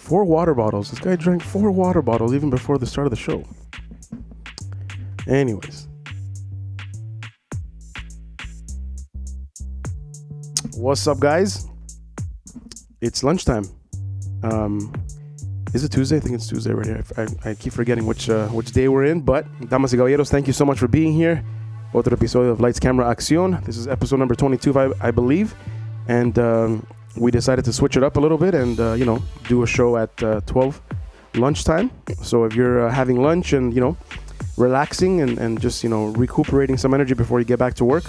4 water bottles. This guy drank 4 water bottles even before the start of the show. Anyways. What's up, guys? It's lunchtime. Is it Tuesday? I think it's Tuesday right here. I keep forgetting which day we're in. But, damas y caballeros, thank you so much for being here. Otro episodio of Lights, Camera, Accion. This is episode number 22, I believe. And we decided to switch it up a little bit and, do a show at 12 lunchtime. So if you're having lunch and, relaxing and just, recuperating some energy before you get back to work,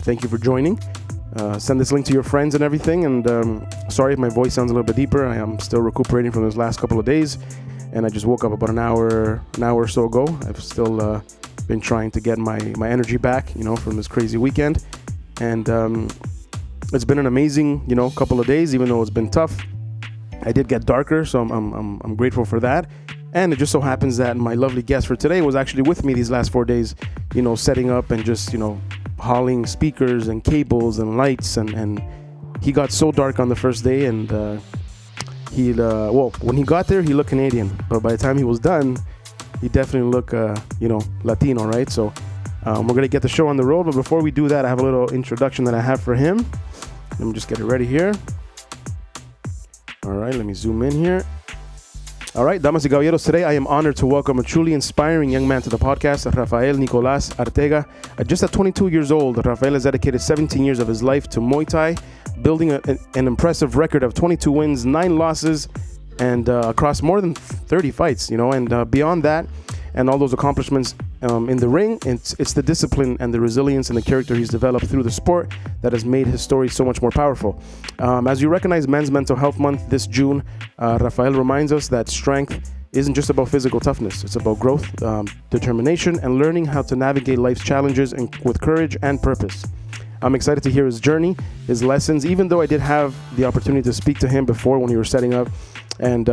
thank you for joining. Send this link to your friends and everything. And sorry if my voice sounds a little bit deeper. I am still recuperating from those last couple of days. And I just woke up about an hour or so ago. I've still been trying to get my energy back, from this crazy weekend. And it's been an amazing, couple of days, even though it's been tough. I did get darker, so I'm grateful for that. And it just so happens that my lovely guest for today was actually with me these last 4 days, setting up and just, hauling speakers and cables and lights. And he got so dark on the first day. And when he got there, he looked Canadian. But by the time he was done, he definitely looked, Latino, right? So we're going to get the show on the road. But before we do that, I have a little introduction that I have for him. Let me just get it ready here. All right, let me zoom in here. All right, damas y caballeros, today I am honored to welcome a truly inspiring young man to the podcast, Rafael Nicolas Arteaga. Just at 22 years old, Rafael has dedicated 17 years of his life to Muay Thai, building an impressive record of 22 wins, 9 losses, and across more than 30 fights, and beyond that, and all those accomplishments in the ring, it's the discipline and the resilience and the character he's developed through the sport that has made his story so much more powerful. As you recognize Men's Mental Health Month this June, Rafael reminds us that strength isn't just about physical toughness. It's about growth, determination, and learning how to navigate life's challenges with courage and purpose. I'm excited to hear his journey, his lessons, even though I did have the opportunity to speak to him before when we were setting up. And,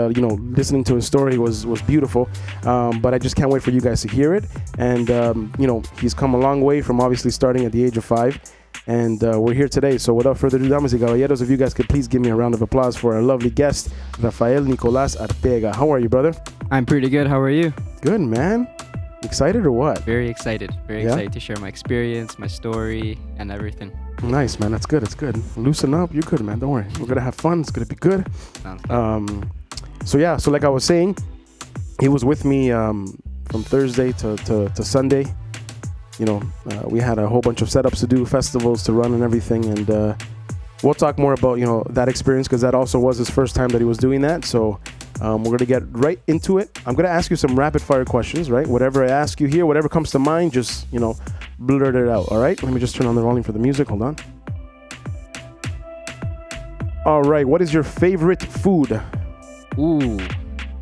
listening to his story was beautiful. But I just can't wait for you guys to hear it. And, he's come a long way from obviously starting at the age of 5. And we're here today. So without further ado, damas y caballeros, if you guys could please give me a round of applause for our lovely guest, Rafael Nicolas Arteaga. How are you, brother? I'm pretty good. How are you? Good, man. Excited or what? Very excited. Very excited to share my experience, my story, and everything. Nice, man. That's good. It's good. Loosen up. You're good, man. Don't worry. We're going to have fun. It's going to be good. Sounds good. So like I was saying, he was with me from Thursday to Sunday. We had a whole bunch of setups to do, festivals to run and everything. And we'll talk more about, that experience because that also was his first time that he was doing that. So we're going to get right into it. I'm going to ask you some rapid fire questions, right? Whatever I ask you here, whatever comes to mind, just, blurt it out. All right. Let me just turn on the volume for the music. Hold on. All right. What is your favorite food? Ooh,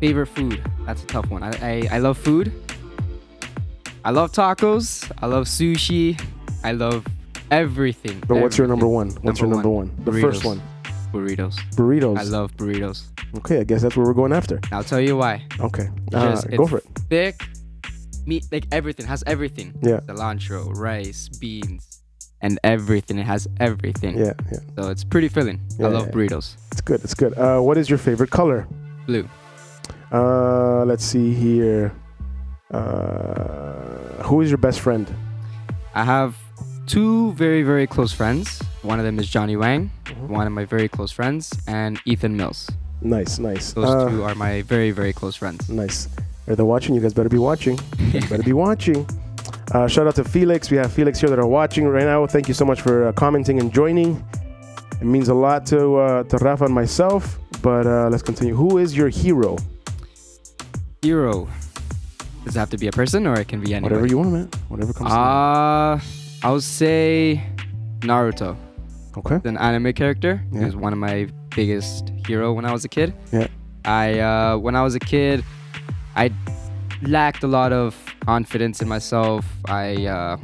favorite food. That's a tough one. I love food. I love tacos. I love sushi. I love everything. But what's your number one? What's your number one? The Burritos. First one. Burritos. I love burritos. Okay, I guess that's what we're going after. I'll tell you why. Okay. Go for it. Thick meat, like everything. Has everything. Yeah. Cilantro, rice, beans, and everything. It has everything. Yeah. So it's pretty filling. Yeah, I love burritos. It's good. What is your favorite color? Blue. Let's see here. Who is your best friend? I have 2 very, very close friends. One of them is Johnny Wang, one of my very close friends, and Ethan Mills. Nice. Those 2 are my very, very close friends. Nice. Are they watching? You guys better be watching. Shout out to Felix. We have Felix here that are watching right now. Thank you so much for commenting and joining. It means a lot to Rafa and myself. But let's continue. Who is your hero? Hero. Does it have to be a person or it can be anyone? Whatever you want, man. Whatever comes to mind. I would say Naruto. Okay. It's an anime character. Yeah. He was one of my biggest hero when I was a kid. Yeah. When I was a kid, I lacked a lot of confidence in myself. I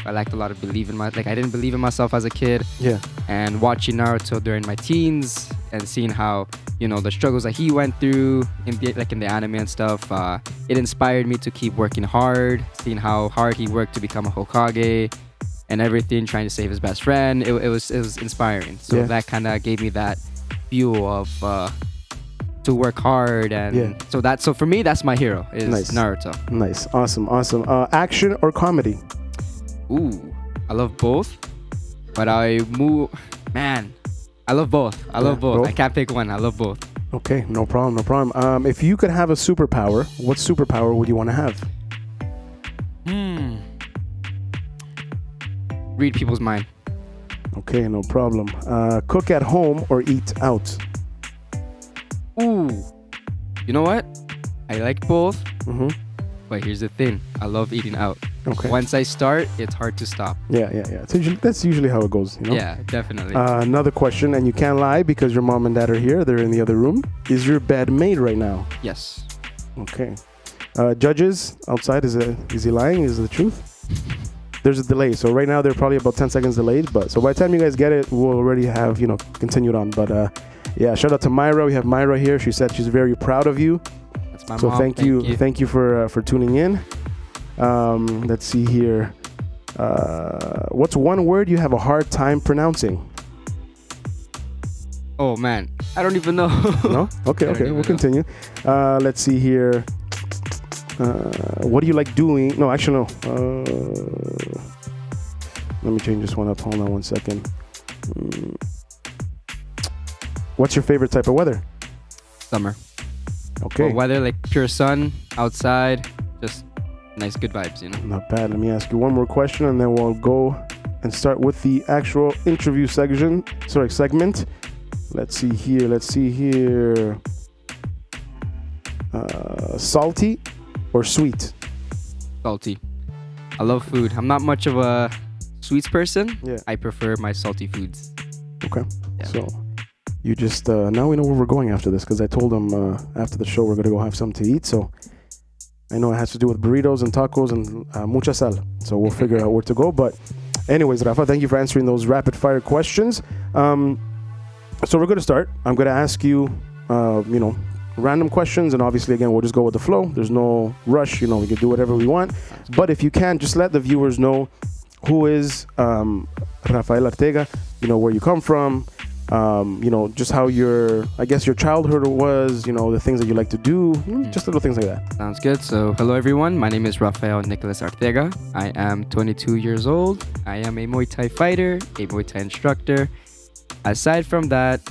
lacked a lot of belief in I didn't believe in myself as a kid. Yeah. And watching Naruto during my teens and seeing how, the struggles that he went through in the anime and stuff, it inspired me to keep working hard, seeing how hard he worked to become a Hokage and everything, trying to save his best friend. It was inspiring. So that kind of gave me that fuel of to work hard, and so for me, that's my hero is Naruto. Nice, awesome. Action or comedy? Ooh, I love both, but I love both. I love both. I can't pick one. I love both. Okay, no problem. If you could have a superpower, what superpower would you want to have? Read people's mind. Okay, no problem. Cook at home or eat out? Ooh, you know what? I like both. Mm-hmm. But here's the thing. I love eating out. Okay. Once I start, it's hard to stop. Yeah. That's usually how it goes, you know? Yeah, definitely. Another question, and you can't lie because your mom and dad are here. They're in the other room. Is your bed made right now? Yes. Okay. Judges outside, is he lying? Is it the truth? There's a delay. So right now they're probably about 10 seconds delayed. But so by the time you guys get it, we'll already have, continued on. But yeah, shout out to Myra. We have Myra here. She said she's very proud of you. That's my so mom. Thank you for tuning in. Let's see here. What's one word you have a hard time pronouncing? Oh man, I don't even know. No? Okay, we'll continue. Let's see here. What do you like doing? No, actually no. Let me change this one up. Hold on one second. What's your favorite type of weather? Summer. Okay. Well, weather like pure sun outside, just nice, good vibes, Not bad. Let me ask you one more question, and then we'll go and start with the actual interview segment. Let's see here. Salty or sweet? Salty. I love food. I'm not much of a sweets person. Yeah. I prefer my salty foods. Okay. Yeah. So you just now we know where we're going after this, because I told them after the show we're gonna go have something to eat. So I know it has to do with burritos and tacos and mucha sal. So we'll figure out where to go. But anyways, Rafa, thank you for answering those rapid fire questions. So we're going to start. I'm going to ask you, random questions. And obviously, again, we'll just go with the flow. There's no rush. We can do whatever we want. But if you can, just let the viewers know who is Rafael Arteaga, where you come from, just how your childhood was, the things that you like to do, just little things like that. Sounds good. So hello everyone, my name is Rafael Nicolas Arteaga. I am 22 years old. I am a Muay Thai fighter, a Muay Thai instructor. Aside from that,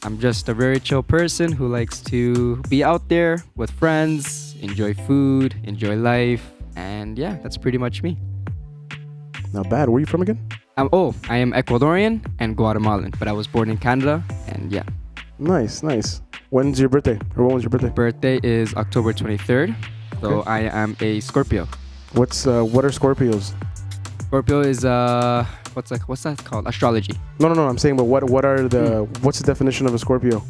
I'm just a very chill person who likes to be out there with friends, enjoy food, enjoy life, and yeah, that's pretty much me. Not bad. Where are you from again? I am Ecuadorian and Guatemalan, but I was born in Canada, and yeah. Nice. When's your birthday? Or when was your birthday? Birthday is October 23rd, so Okay. I am a Scorpio. What are Scorpios? Scorpio is what's that called? Astrology. No. I'm saying, but what's the definition of a Scorpio?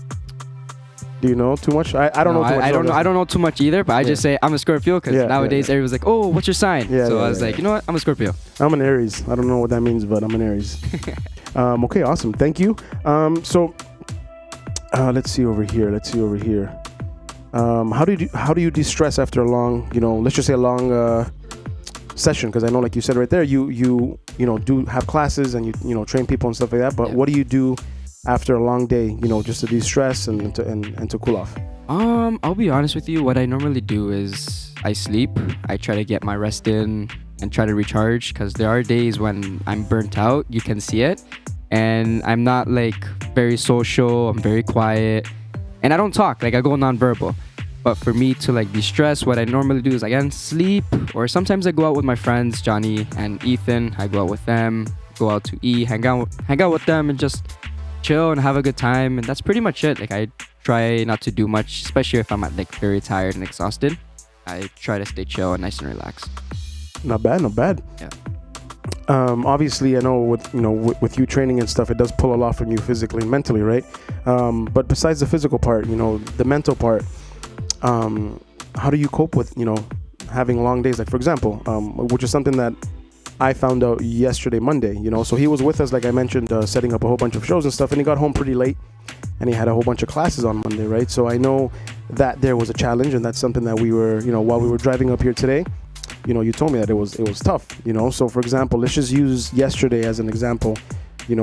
Do you know too much? I don't know too much. I don't know too much either, but I just say I'm a Scorpio because nowadays everyone's like, oh, what's your sign? So I was like, you know what? I'm a Scorpio. I'm an Aries. I don't know what that means, but I'm an Aries. Okay, awesome. Thank you. So let's see over here. How do you de-stress after a long, let's just say a long session? Because I know, like you said right there, you do have classes and you train people and stuff like that. But what do you do after a long day, just to de-stress and to cool off? I'll be honest with you. What I normally do is I sleep. I try to get my rest in and try to recharge, because there are days when I'm burnt out. You can see it. And I'm not like very social. I'm very quiet. And I don't talk. Like I go nonverbal. But for me to like de-stress, what I normally do is again sleep, or sometimes I go out with my friends, Johnny and Ethan. I go out with them, go out to eat, hang out with them, and just chill and have a good time. And that's pretty much it. Like I try not to do much, especially if I'm like very tired and exhausted. I try to stay chill and nice and relaxed. Not bad. Yeah. Obviously, I know with you training and stuff, it does pull a lot from you physically and mentally, right? But besides the physical part, the mental part, how do you cope with having long days? Like for example, which is something that I found out yesterday, Monday. So he was with us, like I mentioned, setting up a whole bunch of shows and stuff, and he got home pretty late, and he had a whole bunch of classes on Monday, right? So I know that there was a challenge, and that's something that we were, while we were driving up here today, you told me that it was tough, So for example, let's just use yesterday as an example.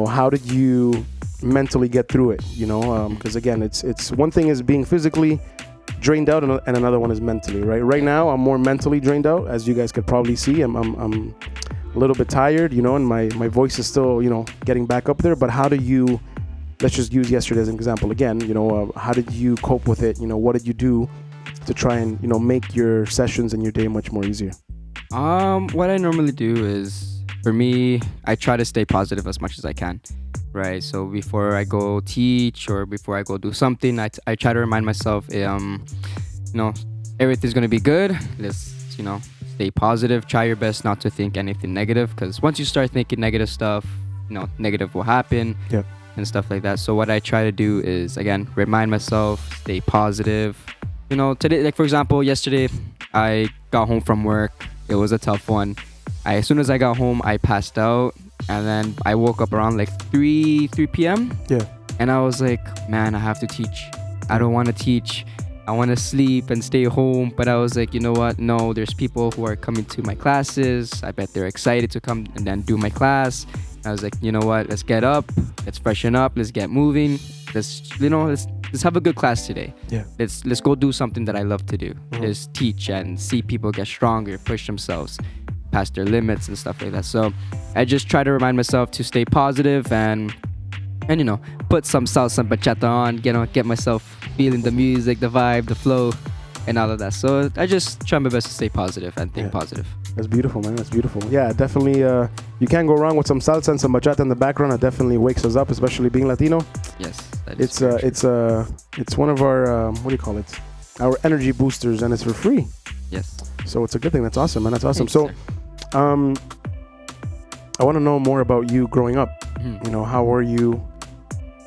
How did you mentally get through it, because again, it's one thing is being physically drained out, and another one is mentally, right? Right now, I'm more mentally drained out, as you guys could probably see. I'm a little bit tired, and my voice is still, getting back up there. But how do you, let's just use yesterday as an example again, how did you cope with it? What did you do to try and, make your sessions and your day much more easier? What I normally do is, for me, I try to stay positive as much as I can. Right, so before I go teach or before I go do something, I try to remind myself, everything's gonna be good. Let's, stay positive. Try your best not to think anything negative, because once you start thinking negative stuff, negative will happen. Yep. And stuff like that. So what I try to do is, again, remind myself, stay positive. Today, like for example, yesterday, I got home from work. It was a tough one. As soon as I got home, I passed out. And then I woke up around like 3 p.m. Yeah. And I was like, man, I have to teach. I don't want to teach. I want to sleep and stay home. But I was like, you know what? No, there's people who are coming to my classes. I bet they're excited to come and then do my class. I was like, you know what? Let's get up. Let's freshen up. Let's get moving. Let's have a good class today. Yeah. Let's go do something that I love to do. Is teach and see people get stronger, push themselves past their limits and stuff like that. So I just try to remind myself to stay positive and put some salsa and bachata on, get myself feeling the music, the vibe, the flow, and all of that. So I just try my best to stay positive and think positive. That's beautiful, man. That's beautiful. Yeah, definitely. You can't go wrong with some salsa and some bachata in the background. It definitely wakes us up, especially being Latino. Yes, that is it's one of our what do you call it? Our energy boosters, and it's for free. Yes. So it's a good thing. That's awesome, man. That's awesome. Thanks, so, I want to know more about you growing up. How were you?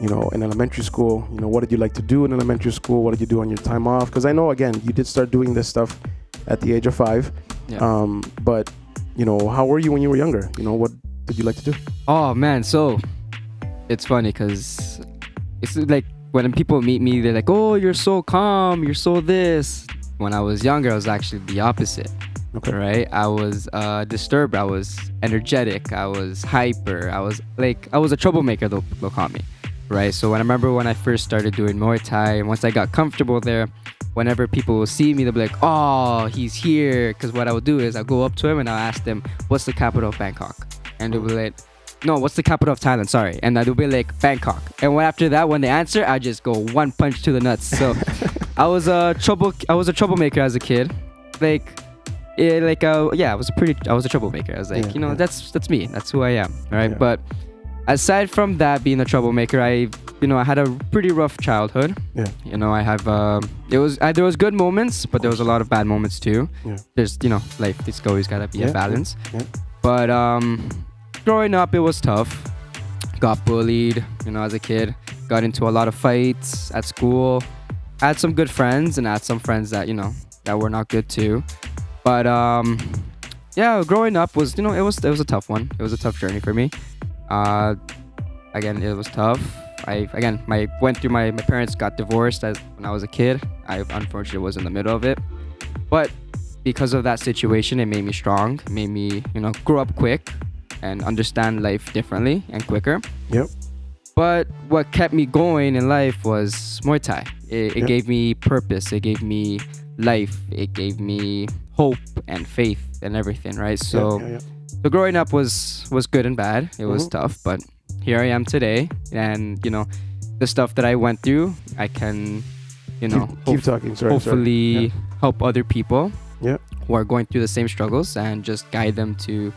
In elementary school. What did you like to do in elementary school? What did you do on your time off? Because I know, again, you did start doing this stuff at the age of 5. Yeah. But how were you when you were younger? What did you like to do? Oh man, so it's funny because it's like when people meet me, they're like, "Oh, you're so calm. You're so this." When I was younger, I was actually the opposite. Okay. Right? I was disturbed. I was energetic. I was hyper. I was a troublemaker. They'll call me. Right? So when I first started doing Muay Thai, and once I got comfortable there, whenever people will see me, they'll be like, "Oh, he's here." Because what I would do is I'll go up to him and I'll ask them, "What's the capital of Bangkok?" And they'll be like, "No, what's the capital of Thailand? Sorry." And they'll be like, "Bangkok." And after that, when they answer, I just go one punch to the nuts. So I was a troublemaker as a kid. I was a troublemaker. I was like, that's me. That's who I am. All right. Yeah. But aside from that, being a troublemaker, I had a pretty rough childhood. Yeah. I have there was good moments, but there was a lot of bad moments too. Yeah. There's life. It's always gotta be a balance. Yeah. But growing up, it was tough. Got bullied, as a kid. Got into a lot of fights at school. I had some good friends, and I had some friends that that were not good too. But growing up was it was a tough one. It was a tough journey for me. Again, it was tough. My parents got divorced when I was a kid. I unfortunately was in the middle of it. But because of that situation, it made me strong. It made me, grow up quick and understand life differently and quicker. Yep. But what kept me going in life was Muay Thai. It gave me purpose. It gave me life. It gave me hope and faith and everything, right? So so growing up was good and bad. It was tough, but here I am today, and the stuff that I went through, I can keep talking. Hopefully help other people who are going through the same struggles, and just guide them to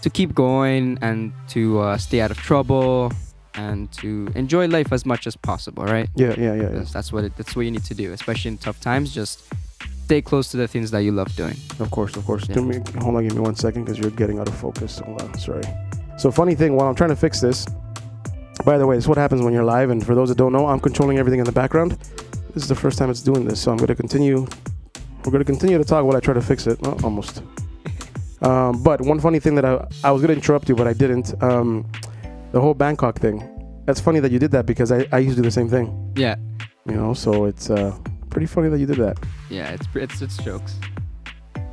to keep going and to stay out of trouble and to enjoy life as much as possible, right? Yeah. That's what you need to do, especially in tough times. Just stay close to the things that you love doing. Of course. Yeah. Hold on, give me 1 second, because you're getting out of focus. Hold on, sorry. So funny thing, while I'm trying to fix this, by the way, this is what happens when you're live, and for those that don't know, I'm controlling everything in the background. This is the first time it's doing this, so we're going to continue to talk while I try to fix it. Oh, almost. But one funny thing that I was going to interrupt you, but I didn't. The whole Bangkok thing. That's funny that you did that, because I used to do the same thing. Yeah. So it's pretty funny that you did that. Yeah, it's jokes.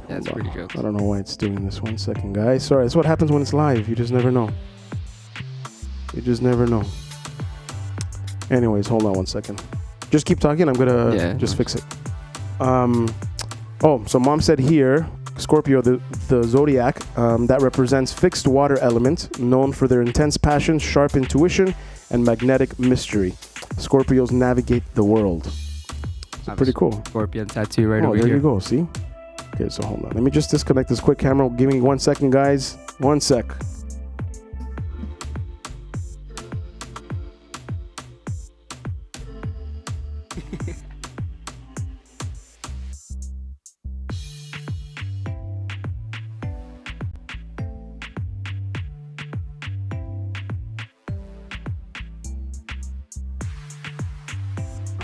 Yeah, it's pretty jokes. I don't know why it's doing this. 1 second, guys. Sorry, that's what happens when it's live. You just never know. Anyways, hold on one second. Just keep talking. I'm gonna just fix it. So mom said here, Scorpio, the zodiac, that represents fixed water element, known for their intense passion, sharp intuition, and magnetic mystery. Scorpios navigate the world. So pretty cool. Scorpion tattoo right over here. here. There you go. See? Okay, so hold on. Let me just disconnect this quick camera. Give me 1 second, guys. 1 sec.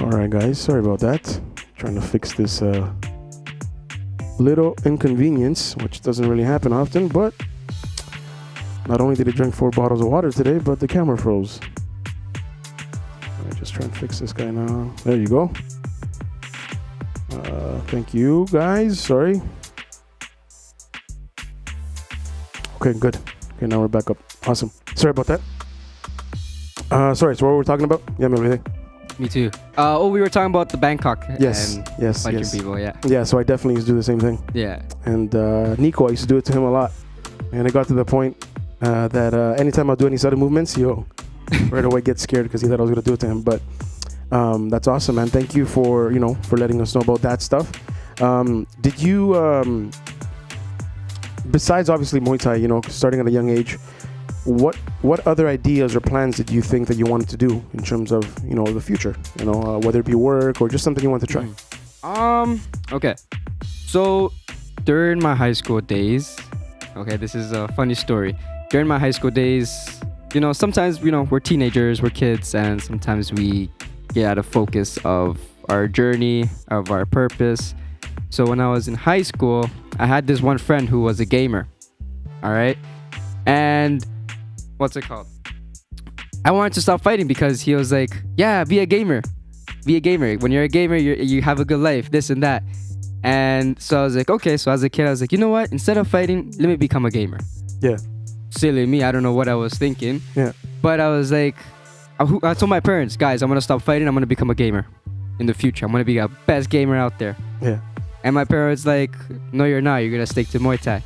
Alright guys, sorry about that. Trying to fix this little inconvenience, which doesn't really happen often, but not only did he drink 4 bottles of water today, but the camera froze. Let me just try and fix this guy now. There you go. Thank you guys, sorry. Okay, good. Okay, now we're back up. Awesome. Sorry about that. Sorry, so what were we talking about? Yeah, everything. Me too. We were talking about the Bangkok. Yes. People, yeah. Yeah, so I definitely used to do the same thing. Yeah. And Nico, I used to do it to him a lot. And it got to the point that anytime I do any sudden movements, he'll right away get scared because he thought I was going to do it to him. But that's awesome, man. Thank you for letting us know about that stuff. Did you, besides obviously Muay Thai, starting at a young age, what other ideas or plans did you think that you wanted to do in terms of the future, whether it be work or just something you want to try? Okay, so during my high school days, okay, this is a funny story. During my high school days, sometimes we're teenagers, we're kids, and sometimes we get out of focus of our journey, of our purpose. So when I was in high school, I had this one friend who was a gamer, all right, and what's it called? I wanted to stop fighting because he was like, yeah, be a gamer. Be a gamer. When you're a gamer, you have a good life, this and that. And so I was like, okay. So as a kid, I was like, you know what? Instead of fighting, let me become a gamer. Yeah. Silly me. I don't know what I was thinking. Yeah. But I was like, I told my parents, guys, I'm going to stop fighting. I'm going to become a gamer in the future. I'm going to be a best gamer out there. Yeah. And my parents like, no, you're not. You're going to stick to Muay Thai.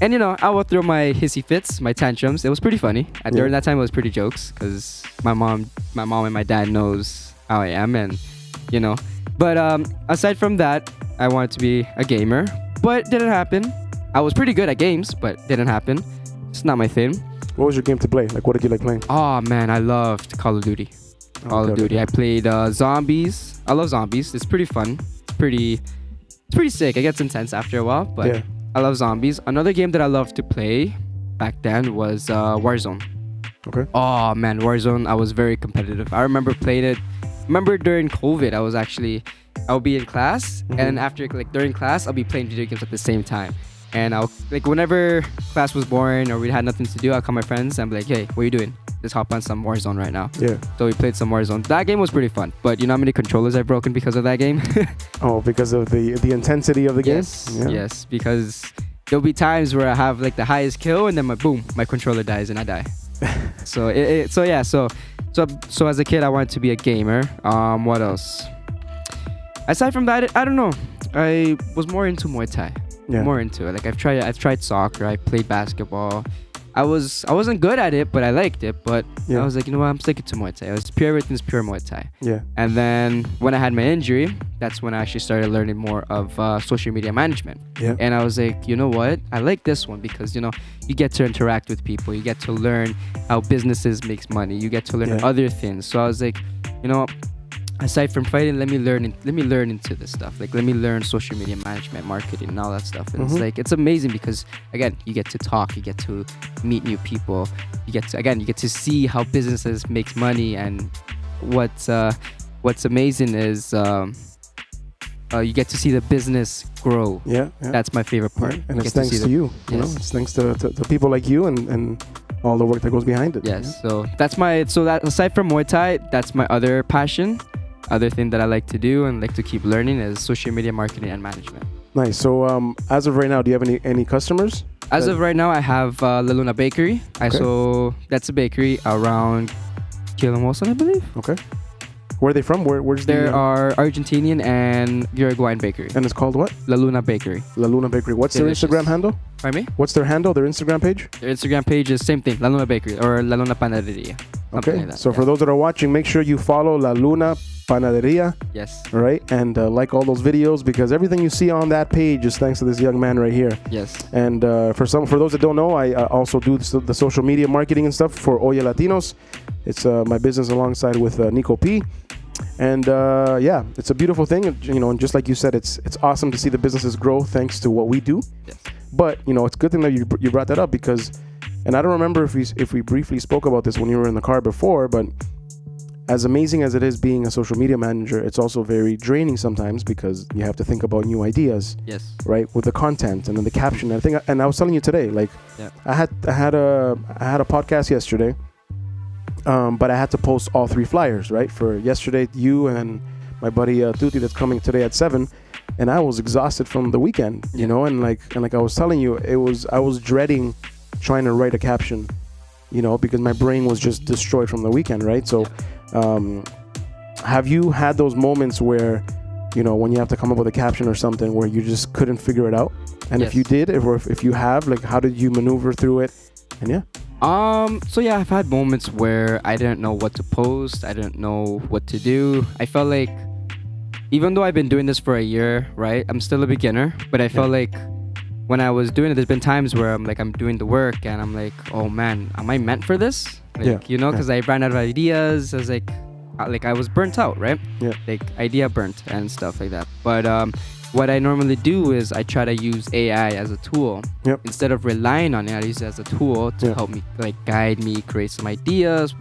And I would throw my hissy fits, my tantrums. It was pretty funny. And during that time, it was pretty jokes because my mom and my dad knows how I am, and But aside from that, I wanted to be a gamer, but it didn't happen. I was pretty good at games, but it didn't happen. It's not my thing. What was your game to play? Like, what did you like playing? Oh man, I loved Call of Duty. Call of Duty. I played zombies. I love zombies. It's pretty fun. It's pretty sick. It gets intense after a while, but. Yeah. I love zombies. Another game that I loved to play back then was Warzone. Okay. Oh man, Warzone. I was very competitive. I remember playing it. Remember during COVID, I'll be in class, and after during class, I'll be playing video games at the same time. And I'll whenever class was boring or we had nothing to do, I'll call my friends and be like, hey, what are you doing? Let's hop on some Warzone right now. Yeah. So we played some Warzone. That game was pretty fun. But you know how many controllers I've broken because of that game? Oh, because of the intensity of the game? Yes, because there'll be times where I have the highest kill and then my controller dies and I die. So as a kid I wanted to be a gamer. What else? Aside from that, I don't know. I was more into Muay Thai. Yeah. More into it. I've tried soccer, I played basketball. I wasn't good at it, but I liked it. But I was like, you know what? I'm sticking to Muay Thai. Everything's pure Muay Thai. Yeah. And then when I had my injury, that's when I actually started learning more of social media management. Yeah. And I was like, you know what? I like this one because you get to interact with people. You get to learn how businesses makes money. You get to learn other things. So I was like, aside from fighting, let me learn into this stuff. Let me learn social media management, marketing, and all that stuff. And it's amazing because again, you get to talk, you get to meet new people, you get to see how businesses makes money. And what's amazing is you get to see the business grow. Yeah. That's my favorite part. Yeah. And it's thanks to you. It's thanks to people like you and all the work that goes behind it. Yes. So that aside from Muay Thai, that's my other passion. Other thing that I like to do and like to keep learning is social media marketing and management. Nice. So as of right now, do you have any customers? As of right now, I have La Luna Bakery. So that's a bakery around Kilomosan, I believe. Okay. Where are they from? Where's There the? are Argentinian and Uruguayan bakery. And it's called what? La Luna Bakery. La Luna Bakery. What's Delicious. their Instagram handle? Pardon me? What's their handle? Their Instagram page? Their Instagram page is same thing, La Luna Bakery or La Luna Panaderia. Okay. Like that, So for those that are watching, make sure you follow La Luna Panaderia. Yes. All right, and like all those videos, because everything you see on that page is thanks to this young man right here. Yes. And for those that don't know, I also do the social media marketing and stuff for Oye Latinos. It's my business alongside with Nico P. And yeah, it's a beautiful thing. You know, and just like you said, it's awesome to see the businesses grow thanks to what we do. Yes. But you know, it's a good thing that you brought that up because, and I don't remember if we briefly spoke about this when you were in the car before, but as amazing as it is being a social media manager, it's also very draining sometimes because you have to think about new ideas. Yes. Right, with the content and then the caption. And I was telling you today, like, yeah. I had a podcast yesterday, but I had to post all 3 flyers. Right, for yesterday, you and my buddy Tuti that's coming today at 7, and I was exhausted from the weekend. You know, and like I was telling you, I was dreading trying to write a caption. You know, because my brain was just destroyed from the weekend. Right, so. Have you had those moments where, you know, when you have to come up with a caption or something where you just couldn't figure it out? And yes. if you did, if you have, like, how did you maneuver through it? And yeah. So yeah, I've had moments where I didn't know what to post. I didn't know what to do. I felt like, even though I've been doing this for a year, right, I'm still a beginner, but I felt like when I was doing it, there's been times where I'm doing the work and I'm like, oh man, am I meant for this? Like, you know, because I ran out of ideas. I was like I was burnt out, right? Yeah. Like idea burnt and stuff like that. But what I normally do is I try to use AI as a tool. Yep. Instead of relying on it, I use it as a tool to help me, like, guide me, create some ideas,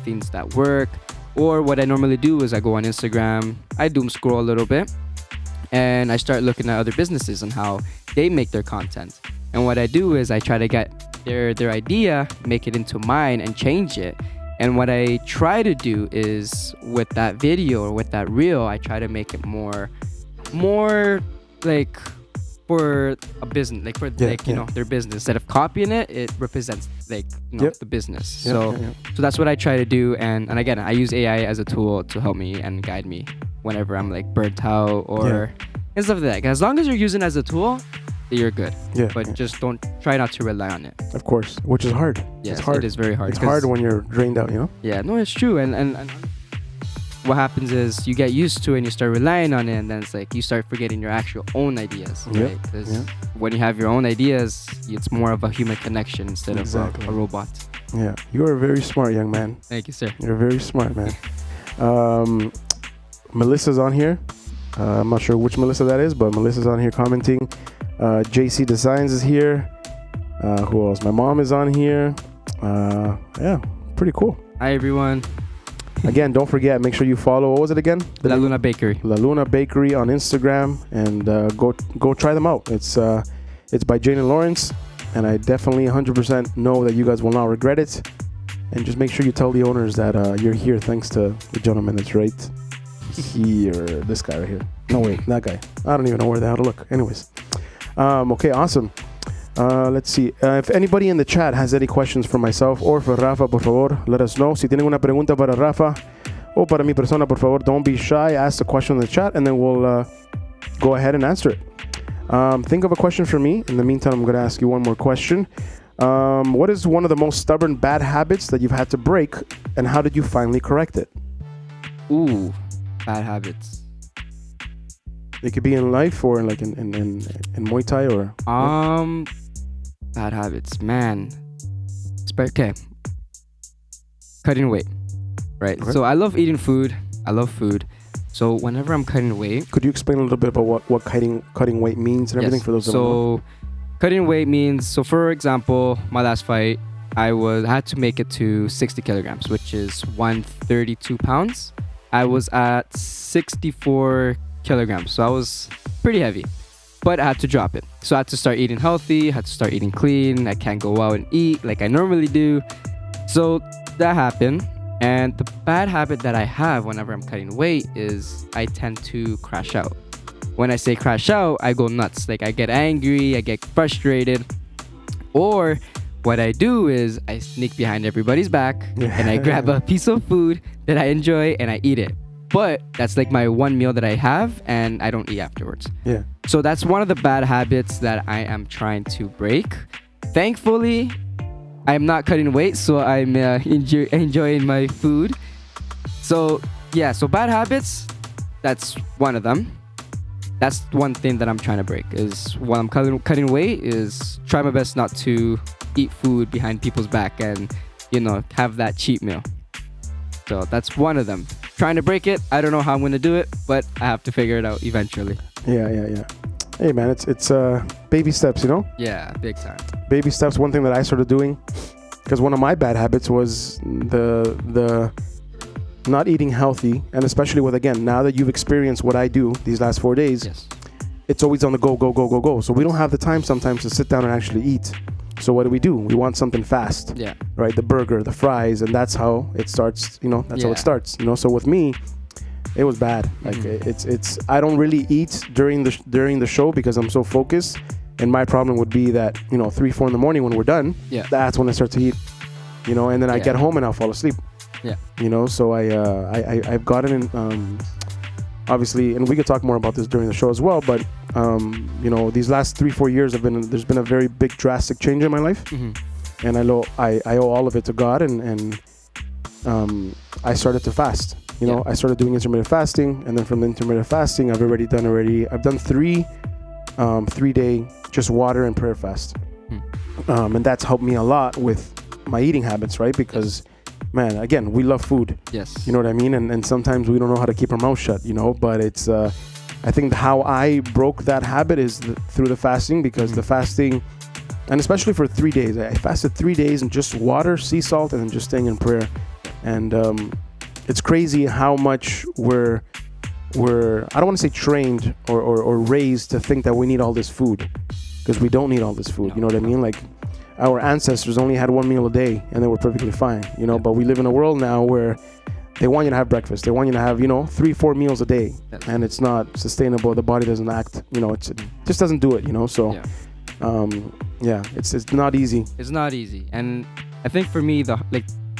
things that work. Or what I normally do is I go on Instagram, I doom scroll a little bit, and I start looking at other businesses and how they make their content. And what I do is I try to get their idea, make it into mine and change it. And what I try to do is with that video or with that reel, I try to make it more like for a business, like for you know, their business. Instead of copying it, it represents, like, you know, the business. So that's what I try to do. And again, I use AI as a tool to help me and guide me whenever I'm like burnt out or and stuff like that. As long as you're using it as a tool, you're good. But just don't try not to rely on it. Of course, which is hard. Yes, it's hard. It is very hard. It's hard when you're drained out, you know? Yeah, no, it's true. And what happens is you get used to it and you start relying on it, and then it's like you start forgetting your actual own ideas, right? Because when you have your own ideas, it's more of a human connection instead of a robot. Yeah, you are very smart, young man. Thank you, sir. You're very smart, man. Melissa's on here. I'm not sure which Melissa that is, but Melissa's on here commenting. JC Designs is here. Who else? My mom is on here. Yeah, pretty cool. Hi, everyone. Again, don't forget, make sure you follow. What was it again? La Luna Bakery. La Luna Bakery on Instagram, and go try them out. It's by Jane and Lawrence, and I definitely 100% know that you guys will not regret it. And just make sure you tell the owners that you're here thanks to the gentleman that's right here. This guy right here. No, wait, that guy. I don't even know where the hell to look. Anyways. Okay, awesome. Let's see. If anybody in the chat has any questions for myself or for Rafa, por favor, let us know. Si tienen una pregunta para Rafa o para mi persona, por favor, don't be shy. Ask the question in the chat, and then we'll go ahead and answer it. Think of a question for me. In the meantime, I'm going to ask you one more question. What is one of the most stubborn bad habits that you've had to break, and how did you finally correct it? Ooh, bad habits. It could be in life or like in Muay Thai or... Bad habits, man. Okay. Cutting weight, right? Okay. So I love eating food. I love food. So whenever I'm cutting weight... Could you explain a little bit about what cutting weight means and everything for those that don't know? So cutting weight means... So for example, my last fight, I had to make it to 60 kilograms, which is 132 pounds. I was at 64 kilograms, so I was pretty heavy, but I had to drop it. So I had to start eating healthy, had to start eating clean. I can't go out and eat like I normally do. So that happened. And the bad habit that I have whenever I'm cutting weight is I tend to crash out. When I say crash out, I go nuts. Like I get angry, I get frustrated. Or what I do is I sneak behind everybody's back and I grab a piece of food that I enjoy and I eat it. but that's like my one meal that I have, and I don't eat afterwards. Yeah. So that's one of the bad habits that I am trying to break. Thankfully, I'm not cutting weight, so I'm enjoying my food. So yeah, so bad habits, that's one of them. That's one thing that I'm trying to break, is when I'm cutting weight, is try my best not to eat food behind people's back and, you know, have that cheat meal. So that's one of them. Trying to break it. I don't know how I'm going to do it, but I have to figure it out eventually. Yeah. Hey, man, it's baby steps, you know? Yeah, big time. Baby steps. One thing that I started doing, because one of my bad habits was the not eating healthy, and especially with, again, now that you've experienced what I do these last 4 days, Yes. it's always on the go. So we don't have the time sometimes to sit down and actually eat. So what do? We want something fast. Yeah. Right? The burger, the fries, and that's how it starts, you know, that's how it starts, you know? So with me, it was bad. Like it's I don't really eat during the show because I'm so focused. And my problem would be that, you know, 3-4 in the morning when we're done, that's when I start to eat, you know, and then I get home and I'll fall asleep. Yeah. You know, so I've gotten in, obviously, and we could talk more about this during the show as well, but you know, these last 3-4 years there's been a very big drastic change in my life. And I owe all of it to God, and I started to fast. You know, I started doing intermittent fasting, and then from the intermittent fasting, I've done 3-day just water and prayer fast. And that's helped me a lot with my eating habits, right? Because man, again, we love food. Yes. You know what I mean? And sometimes we don't know how to keep our mouth shut, you know, but it's, I think how I broke that habit is through the fasting, because the fasting, and especially for 3 days, I fasted 3 days and just water, sea salt, and then just staying in prayer. And it's crazy how much we're I don't want to say trained or raised to think that we need all this food, because we don't need all this food. You know what I mean? Like, our ancestors only had 1 meal a day and they were perfectly fine, you know, but we live in a world now where they want you to have breakfast. They want you to have, you know, 3-4 meals a day, and it's not sustainable. The body doesn't act, you know, it just doesn't do it, you know? So, it's not easy. It's not easy. And I think for me,